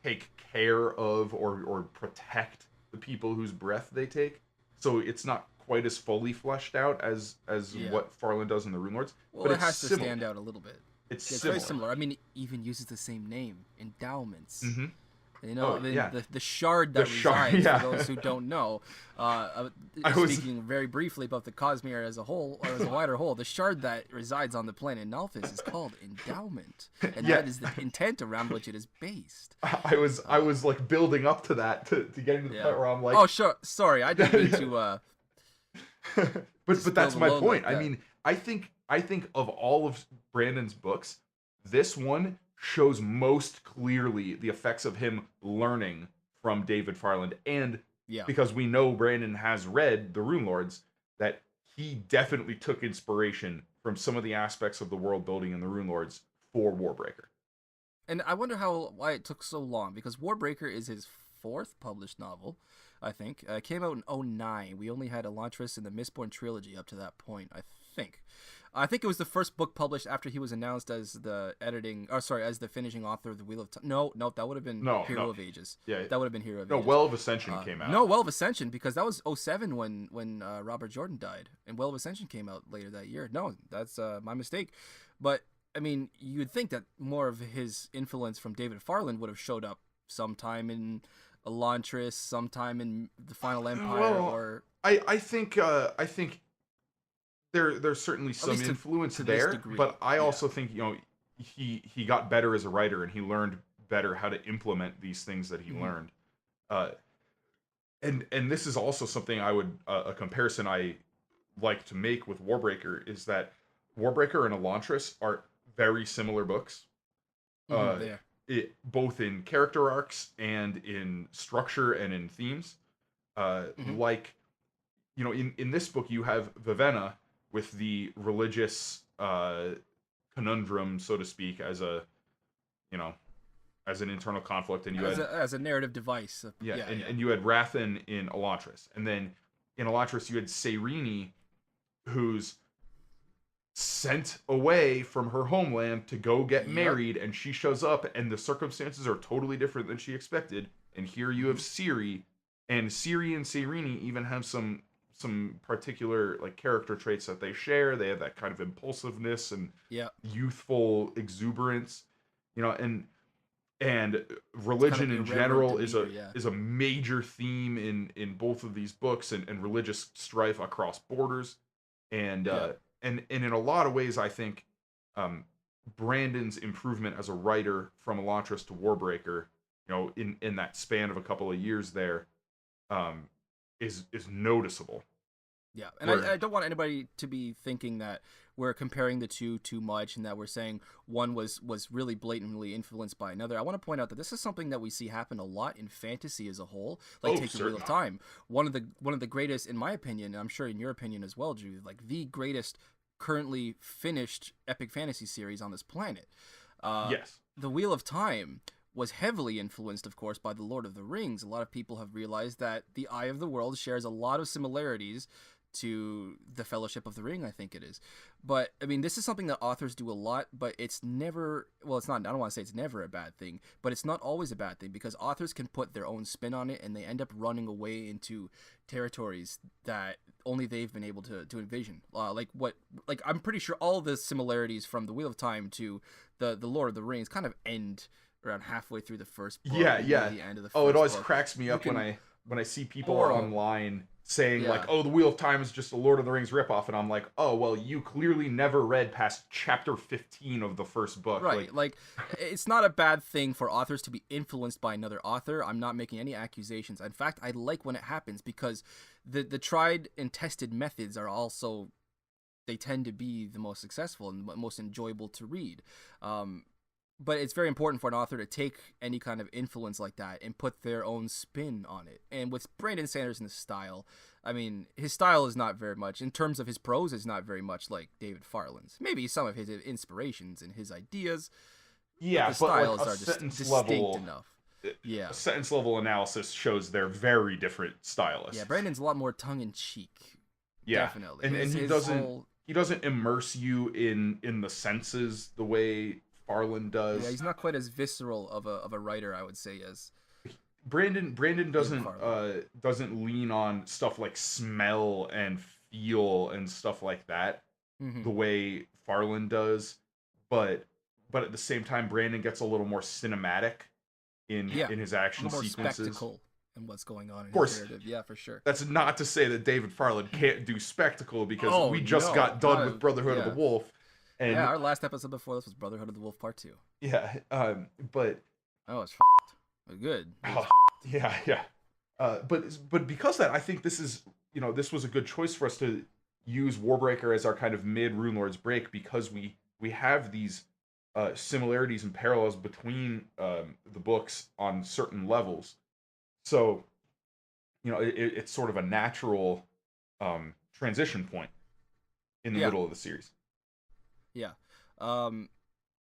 take care of or protect the people whose breath they take. So it's not quite as fully fleshed out as what Farland does in the Rune Lords. Well, but it has to stand out a little bit. It's Yeah, it's very similar. similar. I mean, it even uses the same name, endowments. Mm-hmm. You know, Oh I mean, yeah, the shard the that shark. resides, for Yeah, those who don't know, I was. speaking very briefly about the Cosmere as a whole, or as a wider whole, the shard that resides on the planet Nalthis is called endowment, and Yeah, that is the intent around which it is based. I was like building up to that to getting to the Yeah. point where I'm like, Oh, sure. Sorry, I didn't mean to but spill that's the my load point. like I that. mean, I think of all of Brandon's books, this one shows most clearly the effects of him learning from David Farland, and Yeah. because we know Brandon has read the Rune Lords, that he definitely took inspiration from some of the aspects of the world building in the Rune Lords for Warbreaker. And I wonder why it took so long, because Warbreaker is his fourth published novel, I think. It came out in '09. We only had Elantris and the Mistborn trilogy up to that point, I think. I think it was the first book published after he was announced as as the finishing author of the Wheel of Time. No, that would have been No, Hero no, of Ages. yeah, That would have been Hero of no. Ages. Well of Ascension came No, out. Well of Ascension, because that was '07 when Robert Jordan died, and Well of Ascension came out later that year. No, that's my mistake. But I mean, you'd think that more of his influence from David Farland would have showed up sometime in Elantris, sometime in the Final Empire, Well, or I think there's certainly at some least influence to this there, degree. but I Yeah. also think he got better as a writer and he learned better how to implement these things that he Hmm. learned. Uh, and this is also something I would a comparison I like to make with Warbreaker is that Warbreaker and Elantris are very similar books. Uh, There. both in character arcs and in structure and in themes. Hmm. Like in this book you have Vivenna with the religious conundrum, so to speak, as a you know as an internal conflict, and you had As a narrative device. yeah, Yeah, yeah. and you had Rathan in Elantris, and then in Elantris you had Seirini, who's sent away from her homeland to go get Yep. married, and she shows up and the circumstances are totally different than she expected, and here you have Hmm. Ciri, and Ciri and Seirini even have some particular like character traits that they share. They have that kind of impulsiveness and Yeah. youthful exuberance, and It's kind of religion in irreverent general demeanor. Yeah. is a major theme in both of these books, and religious strife across borders, and Yeah. in a lot of ways I think um, Brandon's improvement as a writer from Elantris to Warbreaker, in that span of a couple of years there, um, is noticeable. Yeah, and Where I don't want anybody to be thinking that we're comparing the two too much and that we're saying one was really blatantly influenced by another. I want to point out that this is something that we see happen a lot in fantasy as a whole. Like oh take the Wheel of certainly Time, one of the greatest, in my opinion, and I'm sure in your opinion as well, Drew, like the greatest currently finished epic fantasy series on this planet. Uh, yes, the Wheel of Time was heavily influenced, of course, by The Lord of the Rings. A lot of people have realized that The Eye of the World shares a lot of similarities to The Fellowship of the Ring, I think it is. But, I mean, this is something that authors do a lot, but it's never, well, it's not, I don't want to say it's never a bad thing, but it's not always a bad thing because authors can put their own spin on it and they end up running away into territories that only they've been able to envision. Like I'm pretty sure all the similarities from The Wheel of Time to the Lord of the Rings kind of end around halfway through the first book, yeah, maybe near yeah. the end of the Oh, it first always book. cracks me You up when can I see people pour, online saying like, yeah, "Oh, the Wheel of Time is just a Lord of the Rings ripoff," and I'm like, "Oh, well, you clearly never read past chapter 15 of the first book." Like, right. Like, it's not a bad thing for authors to be influenced by another author. I'm not making any accusations. In fact, I like when it happens because the tried and tested methods are also, they tend to be the most successful and most enjoyable to read. But it's very important for an author to take any kind of influence like that and put their own spin on it. And with Brandon Sanderson's style, I mean, his style is not very much, in terms of his prose, is not very much like David Farland's. Maybe some of his inspirations and his ideas, but yeah, the but like styles a are sentence distinct level enough. a Yeah. sentence level analysis shows they're very different Yeah, stylists. Brandon's a lot more tongue in cheek. Yeah, Definitely. and His whole, he doesn't immerse you in the senses the way Farland yeah, does. he's not quite as visceral of a writer, I would say, as Brandon David Farland. doesn't lean on stuff like smell and feel and stuff like that Hmm. the way Farland does, but but at the same time, Brandon gets a little more cinematic Yeah, in his a action little more sequences. spectacle in what's going on Of in his course, narrative. Yeah, for sure. that's not to say that David Farland can't do spectacle, because Oh we just no, got done not with a, Brotherhood of the yeah, Wolf, yeah. and Our last episode before this was Brotherhood of the Wolf Part 2. yeah, but Oh, it's good. It was oh, yeah, yeah. But because of that, I think this is, this was a good choice for us to use Warbreaker as our kind of mid Rune Lord's break, because we have these similarities and parallels between the books on certain levels. So it's sort of a natural transition point in the yeah, middle of the series. yeah. Um,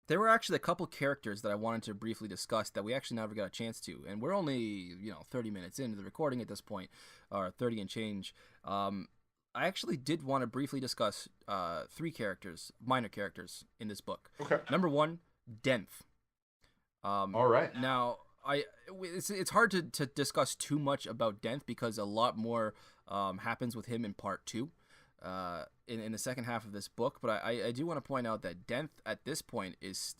there were actually a couple characters that I wanted to briefly discuss that we actually never got a chance to, and we're only 30 minutes into the recording at this point, or 30 and change. I actually did want to briefly discuss three characters, minor characters in this book. Okay. Number one, Denth. All right. Now, it's hard to discuss too much about Denth because a lot more happens with him in part 2, in the second half of this book. But I do want to point out that Denth at this point is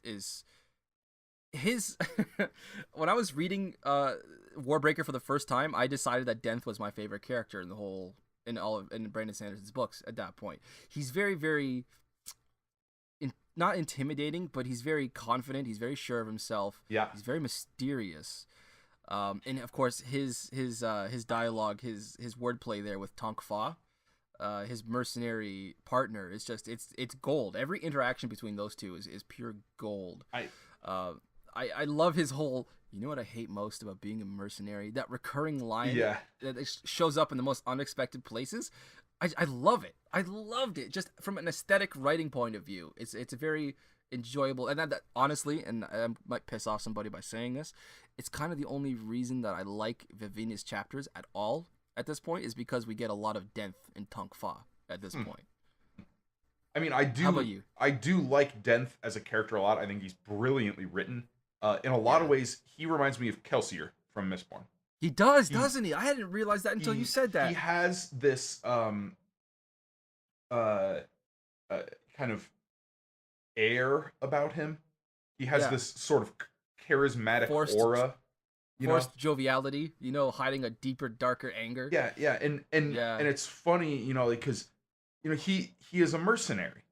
his. When I was reading Warbreaker for the first time, I decided that Denth was my favorite character in the whole in Brandon Sanderson's books. At that point, he's very, very not intimidating, but he's very confident. He's very sure of himself. Yeah. He's very mysterious. And of course his dialogue, his wordplay there with Tonk Fa, his mercenary partner, is just it's gold. Every interaction between those two is pure gold. I love his whole, you know what I hate most about being a mercenary? That recurring line that shows up in the most unexpected places. I love it. I loved it. Just from an aesthetic writing point of view, it's a very enjoyable, and that honestly, and I might piss off somebody by saying this, it's kind of the only reason that I like Vivinia's chapters at all at this point, is because we get a lot of Denth and Tonk Fa at this point. I mean, I do. How about you? I do like Denth as a character a lot. I think he's brilliantly written. In a lot of ways, he reminds me of Kelsier from Mistborn. He does, doesn't he? I hadn't realized that until you said that. He has this kind of air about him. He has this sort of charismatic aura. Forced joviality, hiding a deeper, darker anger. Yeah, yeah. And it's funny, because he is a mercenary.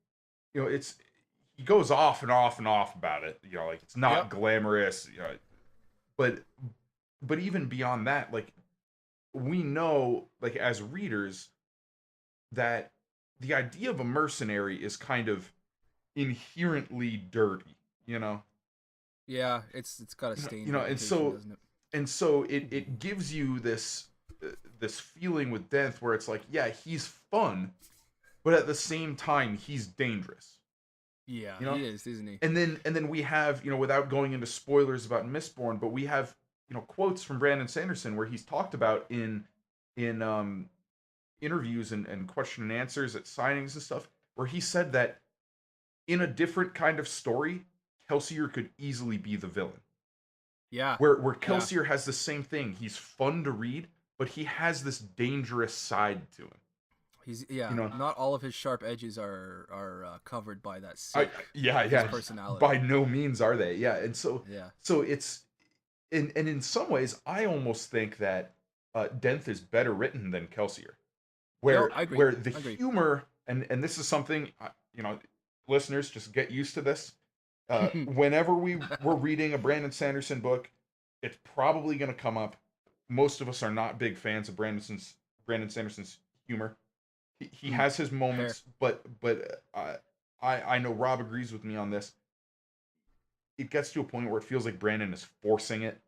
He goes off and off and off about it. Like, it's not glamorous, but even beyond that, like, we know, like, as readers, that the idea of a mercenary is kind of inherently dirty, Yeah, it's got a stain. And so it gives you this feeling with Denth where it's like, yeah, he's fun, but at the same time he's dangerous. Yeah, he is, isn't he? And then we have, without going into spoilers about Mistborn, but we have, quotes from Brandon Sanderson where he's talked about in interviews and question and answers at signings and stuff, where he said that in a different kind of story, Kelsier could easily be the villain. Yeah. Where Kelsier has the same thing. He's fun to read, but he has this dangerous side to him. He's not all of his sharp edges are covered by that personality. By no means are they. Yeah. And so it's in some ways I almost think that Denth is better written than Kelsier. Where the humor, and this is something, listeners, just get used to this. Whenever we're reading a Brandon Sanderson book, it's probably going to come up. Most of us are not big fans of Brandon Sanderson's humor. He has his moments, but I know Rob agrees with me on this. It gets to a point where it feels like Brandon is forcing it.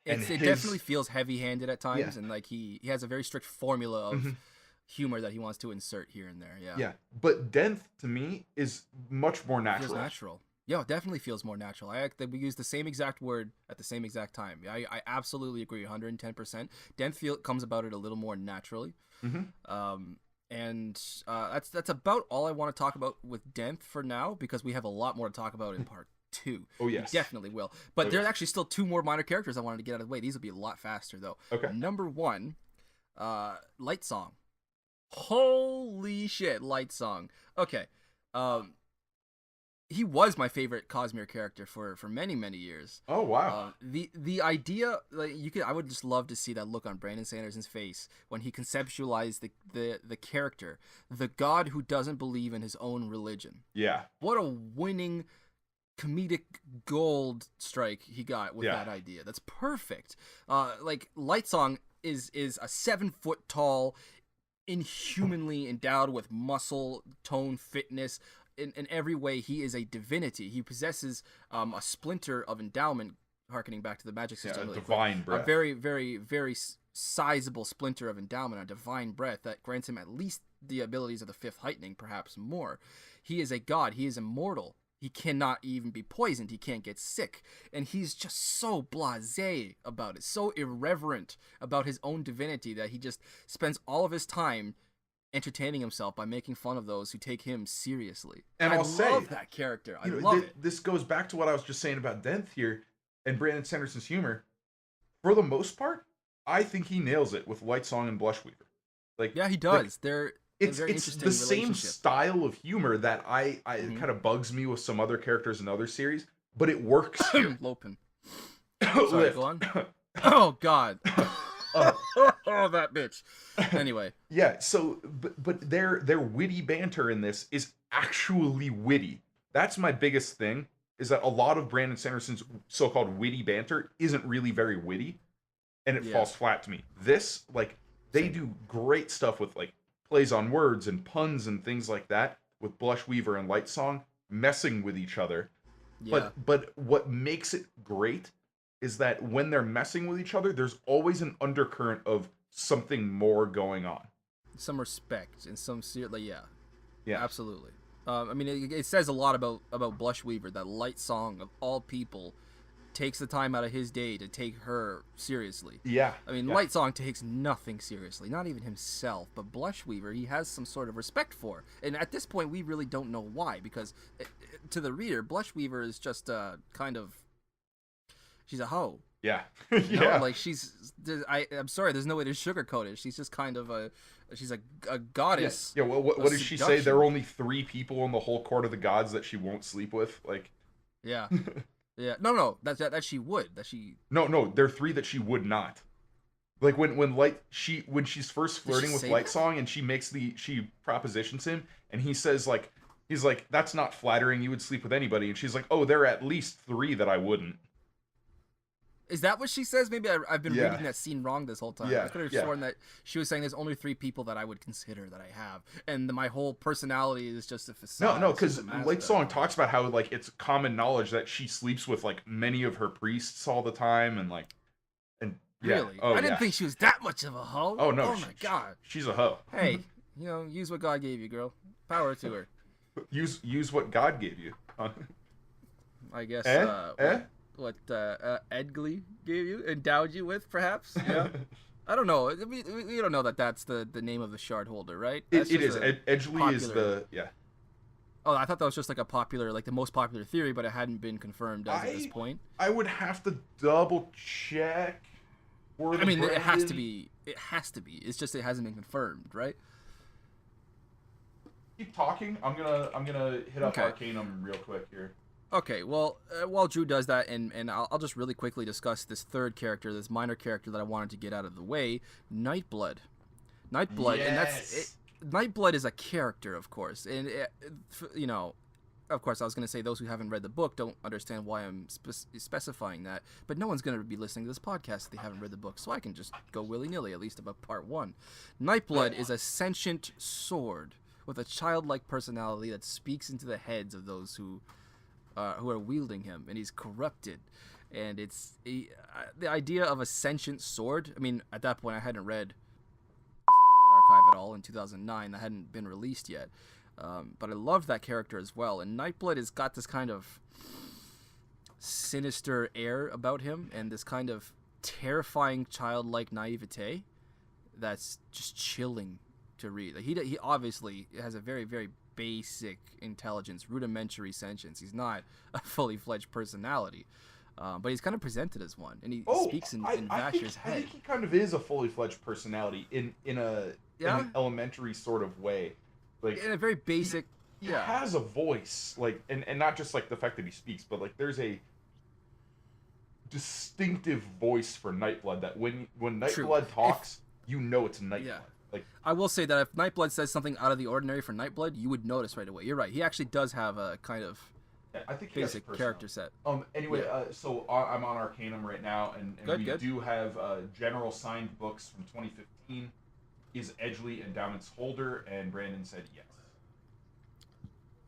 It definitely feels heavy-handed at times, and like he has a very strict formula of humor that he wants to insert here and there. Yeah. Yeah, but Denth to me is much more natural. Feels natural. Yeah, it definitely feels more natural. We use the same exact word at the same exact time. I absolutely agree, 110%. Denth comes about it a little more naturally. And that's about all I want to talk about with Denth for now, because we have a lot more to talk about in part 2. Oh, yes. We definitely will. But there's actually still 2 more minor characters I wanted to get out of the way. These will be a lot faster, though. Okay. Number 1, Light Song. Holy shit, Light Song. Okay. he was my favorite Cosmere character for many years. Oh wow. The idea, like, I would just love to see that look on Brandon Sanderson's face when he conceptualized the character, the god who doesn't believe in his own religion. Yeah. What a winning comedic gold strike he got with that idea. That's perfect. Like, Lightsong is a 7-foot tall, inhumanly endowed with muscle, tone, fitness. In every way, he is a divinity. He possesses a splinter of endowment, harkening back to the magic system. Yeah, divine breath. A very, very, very sizable splinter of endowment, a divine breath that grants him at least the abilities of the fifth heightening, perhaps more. He is a god. He is immortal. He cannot even be poisoned. He can't get sick. And he's just so blasé about it, so irreverent about his own divinity that he just spends all of his time entertaining himself by making fun of those who take him seriously. And I love love that character. I love it. This goes back to what I was just saying about Denth here and Brandon Sanderson's humor. For the most part, I think he nails it with Lightsong and Blushweaver. Like, yeah, he does. Like, it's the same style of humor that I kind of bugs me with some other characters in other series, but it works here. Lopin. Sorry, go on. Oh God. Oh, that bitch. Anyway. Yeah. So, but their witty banter in this is actually witty. That's my biggest thing. Is that a lot of Brandon Sanderson's so-called witty banter isn't really very witty, and it falls flat to me. This, like, they do great stuff with, like, plays on words and puns and things like that with Blushweaver and Lightsong messing with each other. Yeah. But what makes it great is that when they're messing with each other, there's always an undercurrent of something more going on. Some respect and some yeah, absolutely. I mean, it says a lot about Blushweaver that Lightsong, of all people, takes the time out of his day to take her seriously. Yeah. I mean, Lightsong takes nothing seriously, not even himself, but Blushweaver he has some sort of respect for. And at this point, we really don't know why, because to the reader, Blushweaver is just kind of, she's a hoe. Yeah. You know? Like, I'm sorry, there's no way to sugarcoat it. She's just kind of she's a goddess. Yeah, what does she say? There are only 3 people in the whole court of the gods that she won't sleep with? Like, yeah. Yeah, no, that she would, that she. No, there are 3 that she would not. Like when she's first flirting with Lightsong and she propositions him and he says he's like, that's not flattering. You would sleep with anybody, and she's like, oh, there are at least 3 that I wouldn't. Is that what she says? Maybe I've been reading that scene wrong this whole time. Yeah, I could have sworn that she was saying there's only 3 people that I would consider that I have, and my whole personality is just a facade. No, because Lightsong talks about how, like, it's common knowledge that she sleeps with, like, many of her priests all the time, and really, I didn't think she was that much of a hoe. Oh no, oh my God, she's a hoe. Hey, use what God gave you, girl. Power to her. Use what God gave you. I guess. What Edgley gave you, endowed you with, perhaps? Yeah. I don't know. We don't know that that's the name of the shard holder, right? It is. Edgley is the Oh, I thought that was just like a popular, like the most popular theory, but it hadn't been confirmed at this point. I would have to double check. I mean, it has to be. It has to be. It's just it hasn't been confirmed, right? Keep talking. I'm gonna hit up Arcanum real quick here. Okay, well, while Drew does that, and I'll just really quickly discuss this third character, this minor character that I wanted to get out of the way, Nightblood. Nightblood, and that's Nightblood is a character, of course, and of course, I was going to say those who haven't read the book don't understand why I'm specifying that, but no one's going to be listening to this podcast if they haven't read the book, so I can just go willy-nilly, at least about part 1. Nightblood is a sentient sword with a childlike personality that speaks into the heads of those who are wielding him, and he's corrupted. And it's the idea of a sentient sword. I mean, at that point, I hadn't read Archive at all in 2009. That hadn't been released yet. But I loved that character as well. And Nightblood has got this kind of sinister air about him, and this kind of terrifying childlike naivete that's just chilling to read. Like, he obviously has a very, very basic intelligence, rudimentary sentience. He's not a fully fledged personality, but he's kind of presented as one, and he speaks in Vasher's head. I think he kind of is a fully fledged personality in an elementary sort of way, like in a very basic. he Yeah. has a voice, like, and not just like the fact that he speaks, but like there's a distinctive voice for Nightblood that when True. Nightblood If talks, you know it's Yeah. Nightblood. Like, I will say that if Nightblood says something out of the ordinary for Nightblood, you would notice right away. You're right. He actually does have a kind of I think he has basic personality. character set. Anyway, Yeah. so I'm on Arcanum right now, and Good, we good. do have general signed books from 2015. Is Edgley endowments holder? And Brandon said yes.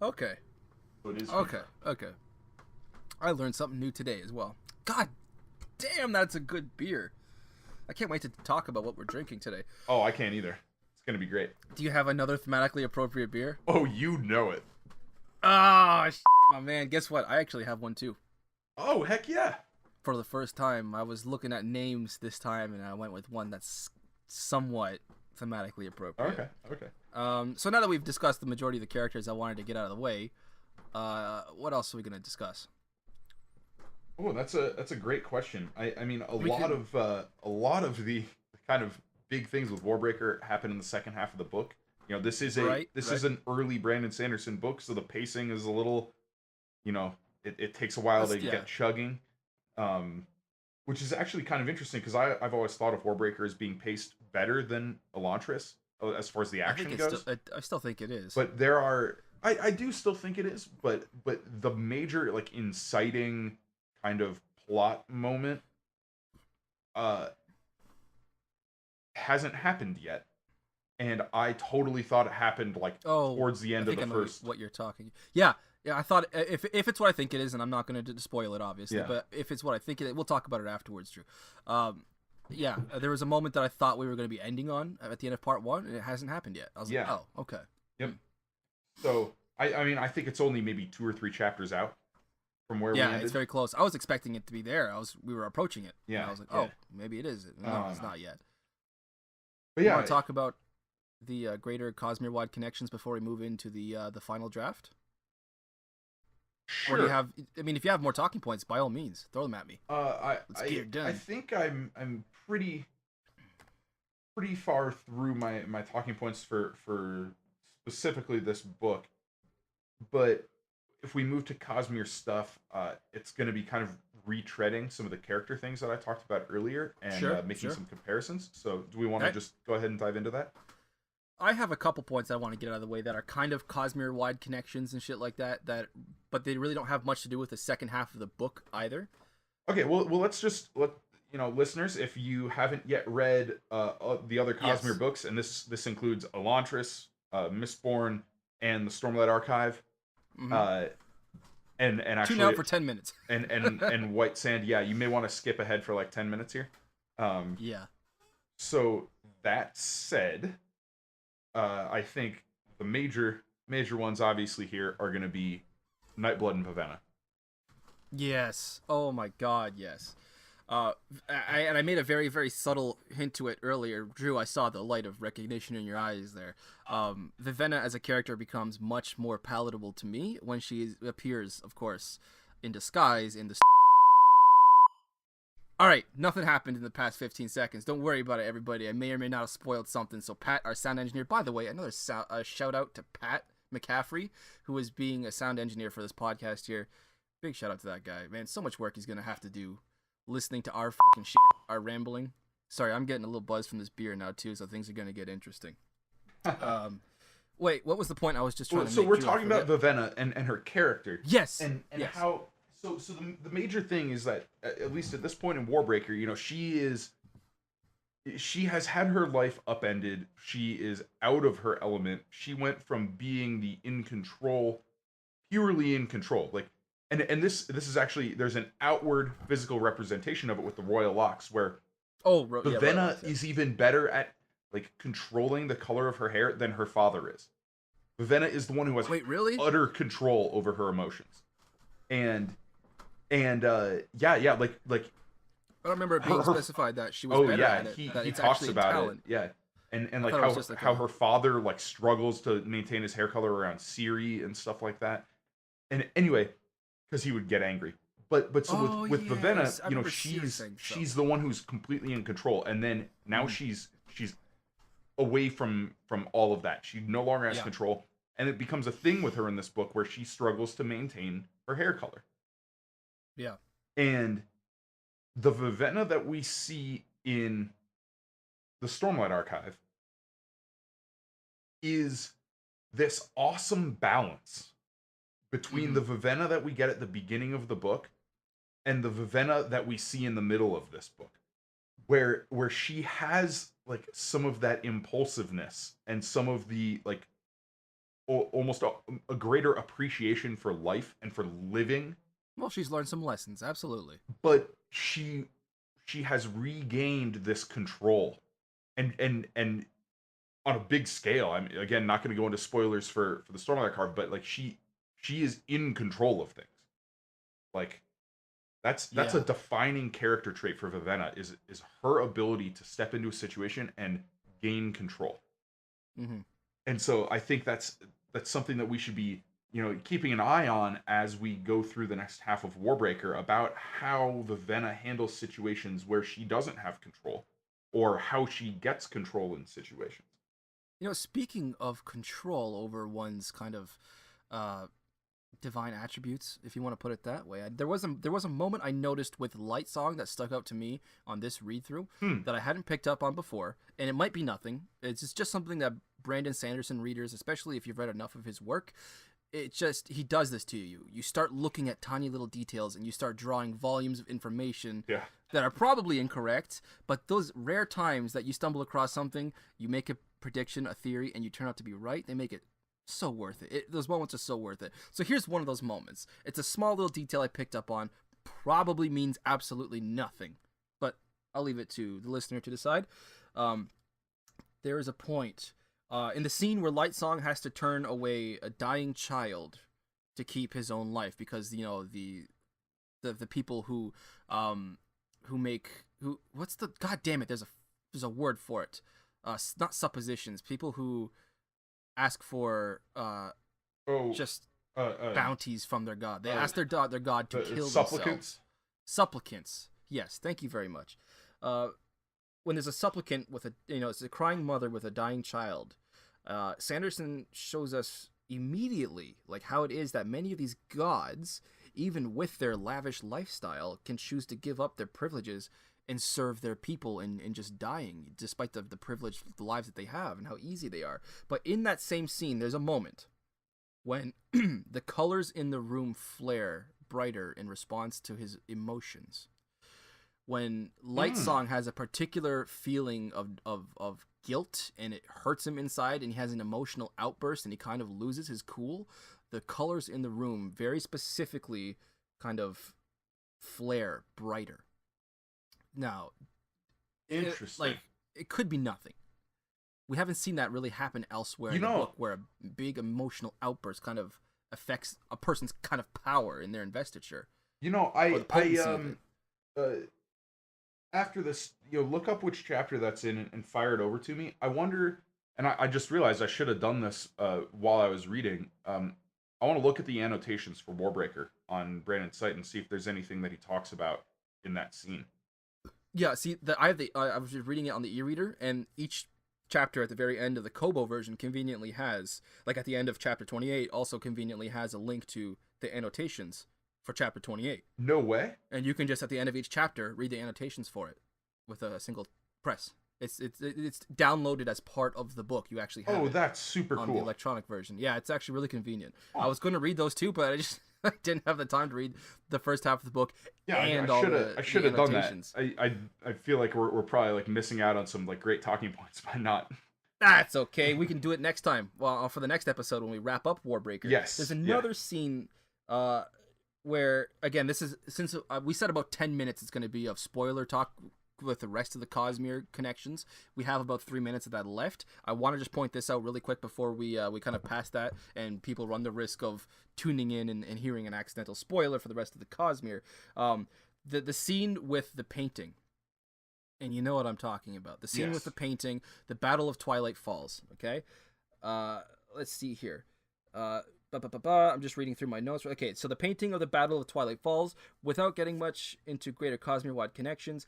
Okay. So it is Okay. confirmed. Okay. I learned something new today as well. God damn, that's a good beer. I can't wait to talk about what we're drinking today. Oh, I can't either. It's gonna be great. Do you have another thematically appropriate beer? Oh, you know it. Ah, my man. Guess what? I actually have one too. Oh, heck yeah. For the first time, I was looking at names this time, and I went with one that's somewhat thematically appropriate. Okay. So now that we've discussed the majority of the characters I wanted to get out of the way, what else are we gonna discuss? Oh, that's a great question. I mean, a We lot can- of the kind of big things with Warbreaker happen in the second half of the book. You know, this is Right. is an early Brandon Sanderson book, so the pacing is a little, you know, it takes a while to Yeah. get chugging, which is actually kind of interesting because I've always thought of Warbreaker as being paced better than Elantris as far as the I action think it's goes. I still think it is. But there are I do still think it is, but the major like inciting kind of plot moment hasn't happened yet. And I totally thought it happened like towards the end I of think the I know first. what you're talking. Yeah. I thought if it's what I think it is, and I'm not going to spoil it, obviously. Yeah. But if it's what I think it is, we'll talk about it afterwards, Drew. Yeah, there was a moment that I thought we were going to be ending on at the end of part 1, and it hasn't happened yet. I was like, oh, okay. Yep. So I mean I think it's only maybe 2 or 3 chapters out from where we Yeah, ended. it's very close. I was expecting it to be there. We were approaching it. Yeah, And I was like, yeah. oh, maybe it is. No, it's not yet. But You yeah, want to talk about the greater Cosmere-wide connections before we move into the final draft? sure. Or do you have? I mean, if you have more talking points, by all means, throw them at me. Let's get it done. I think I'm pretty far through my talking points for specifically this book, but if we move to Cosmere stuff, it's going to be kind of retreading some of the character things that I talked about earlier and making some comparisons. So do we want to just go ahead and dive into that? I have a couple points I want to get out of the way that are kind of Cosmere-wide connections and shit like that. But they really don't have much to do with the second half of the book either. Okay, well let's just let listeners, if you haven't yet read the other Cosmere books, and this includes Elantris, Mistborn, and the Stormlight Archive, Mm-hmm. and actually tune out for 10 minutes. and White Sand, yeah, you may want to skip ahead for like 10 minutes here. Yeah. So that said, I think the major ones obviously here are going to be Nightblood and Vivenna. Yes. Oh my God. Yes. I made a very, very subtle hint to it earlier. Drew, I saw the light of recognition in your eyes there. Vivenna as a character becomes much more palatable to me when she appears, of course, in disguise in the... Alright, nothing happened in the past 15 seconds. Don't worry about it, everybody. I may or may not have spoiled something. So Pat, our sound engineer... By the way, another shout out to Pat McCaffrey, who is being a sound engineer for this podcast here. Big shout out to that guy. Man, so much work he's going to have to do listening to our fucking shit, our rambling. Sorry, I'm getting a little buzz from this beer now, too, so things are going to get interesting. Wait, what was the point I was just trying to make? So we're talking about Vivenna and her character. Yes. And yes. how... So the major thing is that, at least at this point in Warbreaker, she has had her life upended. She is out of her element. She went from being the purely in control. Like, and this is actually, there's an outward physical representation of it with the royal locks, where Vivenna is even better at like controlling the color of her hair than her father is. Vivenna is the one who has utter control over her emotions, and like. I don't remember it being specified that she was better at it. He talks about talent. it. Yeah, and like how her father like struggles to maintain his hair color around Ciri and stuff like that. And anyway, because he would get angry. But with Vivenna, she's the one who's completely in control, and then now she's away from all of that. She no longer has control, And it becomes a thing with her in this book where she struggles to maintain her hair color. Yeah. And the Vivenna that we see in the Stormlight Archive is this awesome balance between Mm-hmm. the Vivenna that we get at the beginning of the book and the Vivenna that we see in the middle of this book, where she has like some of that impulsiveness and some of the like almost a greater appreciation for life and for living, Well, she's learned some lessons, absolutely. but she has regained this control and on a big scale. I'm again not going to go into spoilers for the Stormlight card, but like she is in control of things. Like that's a Yeah. defining character trait for Vivenna is her ability to step into a situation and gain control. Mm-hmm. And so I think that's something that we should be, keeping an eye on as we go through the next half of Warbreaker, about how Vivenna handles situations where she doesn't have control, or how she gets control in situations. Speaking of control over one's kind of uh, divine attributes, if you want to put it that way, there was a moment I noticed with Light Song that stuck out to me on this read through Hmm. that I hadn't picked up on before, and it might be nothing. It's just something that Brandon Sanderson readers, especially if you've read enough of his work, he does this to you. You start looking at tiny little details and you start drawing volumes of information Yeah. that are probably incorrect, but those rare times that you stumble across something, you make a prediction, a theory, and you turn out to be right, they make it so worth it. Those moments are so worth it. So here's one of those moments. It's a small little detail I picked up on, probably means absolutely nothing, but I'll leave it to the listener to decide. Um, there is a point in the scene where Light Song has to turn away a dying child to keep his own life because the people who make who what's the god damn it, there's a word for it, not suppositions, people who ask for Oh, just uh, uh, bounties from their god. They uh, ask their god to kill supplicants. themselves. Supplicants, yes, thank you very much. uh when there's a supplicant with it's a crying mother with a dying child, Sanderson shows us immediately like how it is that many of these gods, even with their lavish lifestyle, can choose to give up their privileges and serve their people and just dying despite the privilege, the lives that they have and how easy they are. But in that same scene, there's a moment when the colors in the room flare brighter in response to his emotions. When Light Hmm. Song has a particular feeling of guilt and it hurts him inside and he has an emotional outburst and he kind of loses his cool, the colors in the room very specifically kind of flare brighter. Now, Interesting. it could be nothing. We haven't seen that really happen elsewhere You in the know, book where a big emotional outburst kind of affects a person's kind of power in their investiture or the I potency of it. uh, after this, look up which chapter that's in and fire it over to me. I wonder, and I just realized I should have done this while I was reading. I want to look at the annotations for Warbreaker on Brandon's site and see if there's anything that he talks about in that scene. Yeah, see, I was just reading it on the e-reader, and each chapter at the very end of the Kobo version conveniently has, like at the end of chapter 28, also conveniently has a link to the annotations for chapter 28. No way. And you can just at the end of each chapter read the annotations for it with a single press. It's downloaded as part of the book. You actually have Oh, it that's super on the cool. electronic version. Yeah, it's actually really convenient. I Huh. was going to read those too, but I just I didn't have the time to read the first half of the book Yeah, I and all should have I the should have done that. annotations. I feel like we're probably like missing out on some like great talking points by not. That's okay. We can do it next time. Well, for the next episode when we wrap up Warbreaker. There's Yes. Yeah. another scene where, again, this is, since we said about 10 minutes it's going to be of spoiler talk with the rest of the Cosmere connections. We have about 3 minutes of that left. I want to just point this out really quick before we kind of pass that and people run the risk of tuning in and hearing an accidental spoiler for the rest of the Cosmere. The scene with the painting, and you know what I'm talking about. The scene with the Yes. painting, the Battle of Twilight Falls. Okay, let's see here. I'm just reading through my notes. Okay, so the painting of the Battle of Twilight Falls, without getting much into greater Cosmere-wide connections,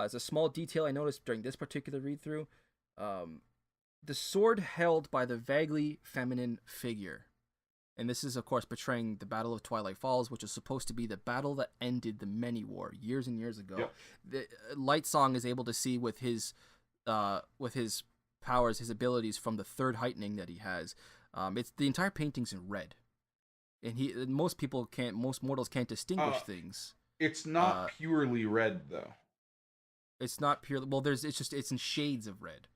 is a small detail I noticed during this particular read-through. the sword held by the vaguely feminine figure. And this is, of course, portraying the Battle of Twilight Falls, which is supposed to be the battle that ended the Many War years and years ago. Yep. The Light Song is able to see with his powers, his abilities from the third heightening that he has. It's the entire painting's in red, and most mortals can't distinguish things. It's not purely red though. It's not purely it's in shades of red.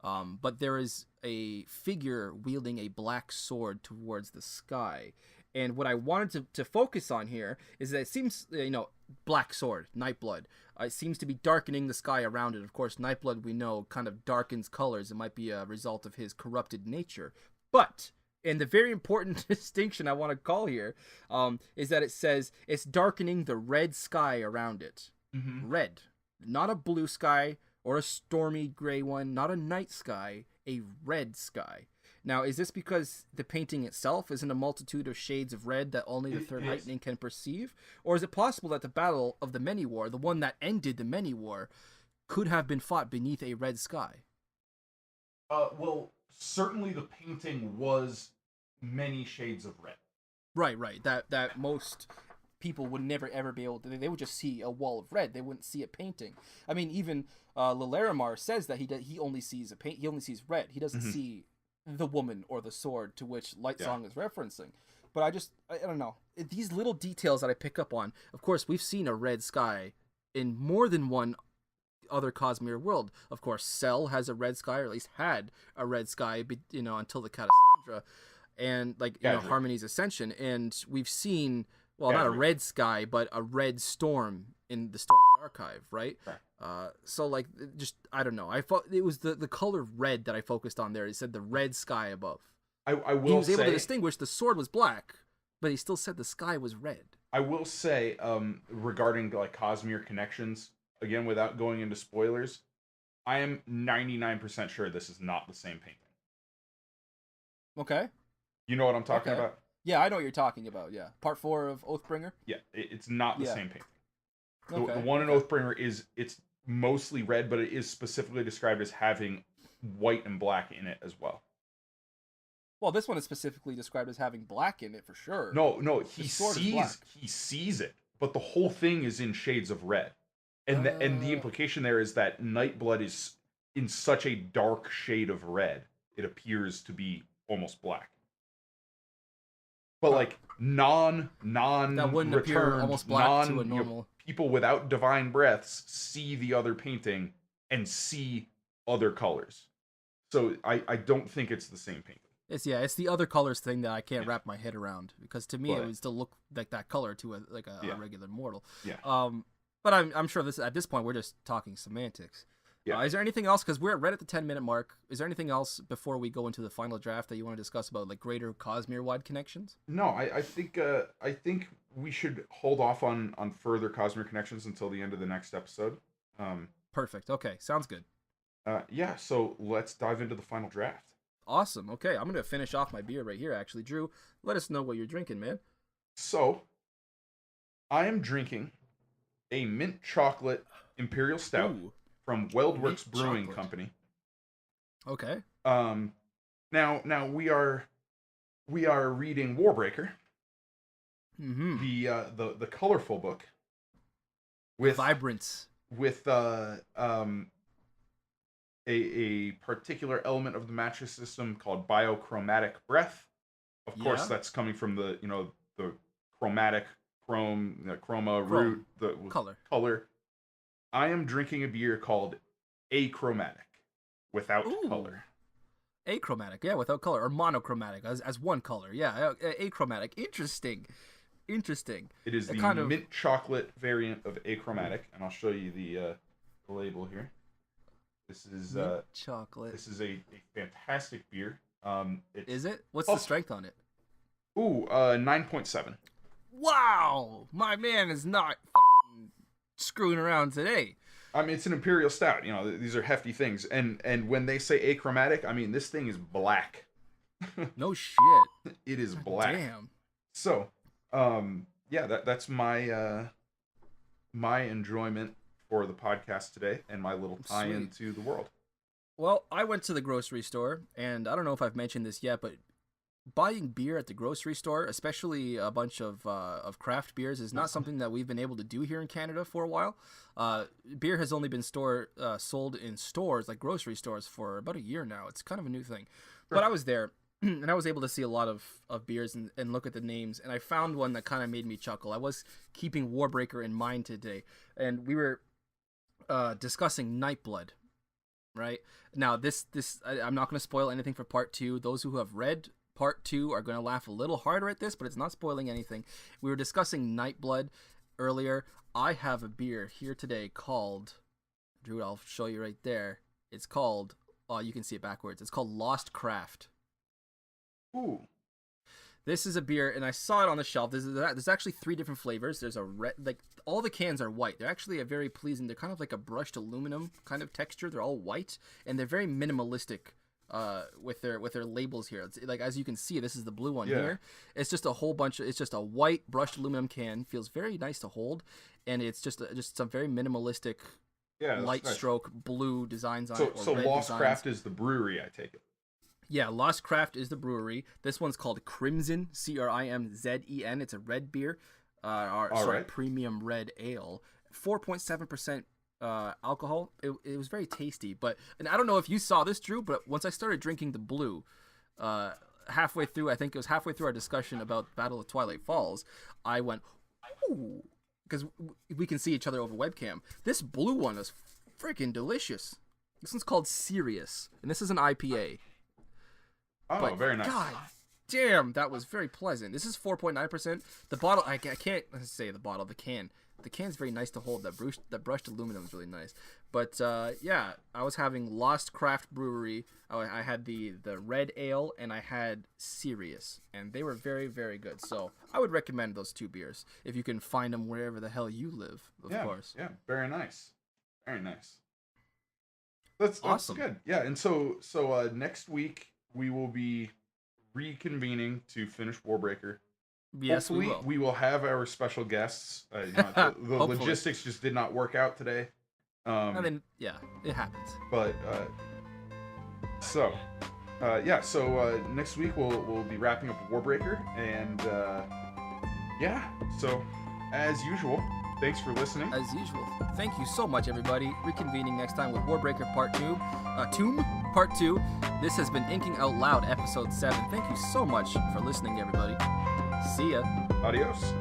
But there is a figure wielding a black sword towards the sky. And what I wanted to focus on here is that it seems, black sword, Nightblood. It seems to be darkening the sky around it. Of course, Nightblood, we know, kind of darkens colors. It might be a result of his corrupted nature. But, and the very important distinction I want to call here is that it says it's darkening the red sky around it. Mm-hmm. Red. Not a blue sky, or a stormy gray one, not a night sky, a red sky. Now, is this because the painting itself is in a multitude of shades of red that only the third heightening can perceive? Or is it possible that the Battle of the Many War, the one that ended the Many War, could have been fought beneath a red sky? Well, certainly the painting was many shades of red. Right. That most people would never ever be able to. They would just see a wall of red. They wouldn't see a painting. I mean, even Lalaramar says that he only sees he only sees red. He doesn't see the woman or the sword to which Lightsong is referencing. But I don't know. These little details that I pick up on. Of course, we've seen a red sky in more than one other Cosmere world. Of course, Cell has a red sky, or at least had a red sky, until the Cassandra and Harmony's Ascension. And we've seen, well, not a red sky, but a red storm in the Storm Archive, right? So I don't know. I thought it was the color red that I focused on there. It said the red sky above. I will say, he was able to distinguish the sword was black, but he still said the sky was red. I will say, regarding Cosmere connections, again, without going into spoilers, I am 99% sure this is not the same painting. Okay. You know what I'm talking about? Yeah, I know what you're talking about, yeah. Part 4 of Oathbringer? Yeah, it's not the same painting. Okay. The one in Oathbringer it's mostly red, but it is specifically described as having white and black in it as well. Well, this one is specifically described as having black in it for sure. No, he sees it, but the whole thing is in shades of red. And the implication there is that Nightblood is in such a dark shade of red, it appears to be almost black. But that wouldn't appear almost black to a normal. People without divine breaths see the other painting and see other colors. So I don't think it's the same painting. It's the other colors thing that I can't wrap my head around, because to me it would still look like that color to a regular mortal. Yeah. But I'm sure at this point we're just talking semantics. Yeah. Is there anything else? Because we're right at the 10-minute mark. Is there anything else before we go into the final draft that you want to discuss about greater Cosmere-wide connections? No, I think we should hold off on further Cosmere connections until the end of the next episode. Perfect. Okay, sounds good. So let's dive into the final draft. Awesome. Okay, I'm gonna finish off my beer right here. Actually, Drew, let us know what you're drinking, man. So, I am drinking a mint chocolate imperial stout from Weldworks Brewing Company. Okay. Now we are reading Warbreaker. Mm-hmm. The colorful book with vibrance, with a particular element of the mattress system called biochromatic breath. Of course, that's coming from the chromatic chroma root, the color. I am drinking a beer called achromatic, without color. Achromatic, yeah, without color, or monochromatic as one color. Yeah, achromatic. Interesting. It is the mint chocolate variant of achromatic, and I'll show you the label here. This is mint chocolate. This is a fantastic beer. Is it? What's the strength on it? 9.7. Wow, my man is not fucking screwing around today. I mean, it's an imperial stout. These are hefty things, and when they say achromatic, I mean this thing is black. No shit. It is black. Damn. So, that's my my enjoyment for the podcast today, and my little tie into the world. Well, I went to the grocery store, and I don't know if I've mentioned this yet, but buying beer at the grocery store, especially a bunch of craft beers, is not something that we've been able to do here in Canada for a while. Beer has only been sold in stores like grocery stores for about a year now. It's kind of a new thing. Sure. But I was there, and I was able to see a lot of beers and look at the names, and I found one that kind of made me chuckle. I was keeping Warbreaker in mind today, and we were discussing Nightblood. Right now, I'm not going to spoil anything for part two. Those who have read part two are going to laugh a little harder at this, but it's not spoiling anything. We were discussing Nightblood earlier. I have a beer here today called, Drew, I'll show you right there. It's called, you can see it backwards. It's called Lost Craft. Ooh. This is a beer, and I saw it on the shelf. There's actually 3 different flavors. There's a red, like all the cans are white. They're actually a very pleasing. They're kind of like a brushed aluminum kind of texture. They're all white, and they're very minimalistic with their labels here. It's like, as you can see, this is the blue one here. It's just a whole bunch of. It's just a white brushed aluminum can. Feels very nice to hold, and it's just some very minimalistic, light nice. stroke blue designs on it. So Lost Craft is the brewery, I take it. Yeah, Lost Craft is the brewery. This one's called Crimson, Crimzen. It's a red beer, premium red ale, 4.7% alcohol. It was very tasty, and I don't know if you saw this, Drew, but once I started drinking the blue, halfway through, I think it was halfway through our discussion about Battle of Twilight Falls, I went, ooh, because we can see each other over webcam. This blue one is freaking delicious. This one's called Sirius, and this is an IPA. Oh, very nice. God damn, that was very pleasant. This is 4.9%. The bottle, I can't say the bottle, the can. The can's very nice to hold. That brushed aluminum is really nice. But yeah, I was having Lost Craft Brewery. I had the red ale, and I had Sirius, and they were very, very good. So I would recommend those 2 beers if you can find them wherever the hell you live, of course. Yeah, very nice. Very nice. That's awesome. Good. Yeah, and so next week we will be reconvening to finish Warbreaker. Yes, hopefully, we will have our special guests. The logistics just did not work out today. I mean, yeah, it happens. But so next week we'll be wrapping up Warbreaker, and so as usual, thanks for listening. As usual, thank you so much, everybody. Reconvening next time with Warbreaker Part 2. Tomb Part 2. This has been Inking Out Loud, Episode 7. Thank you so much for listening, everybody. See ya. Adios.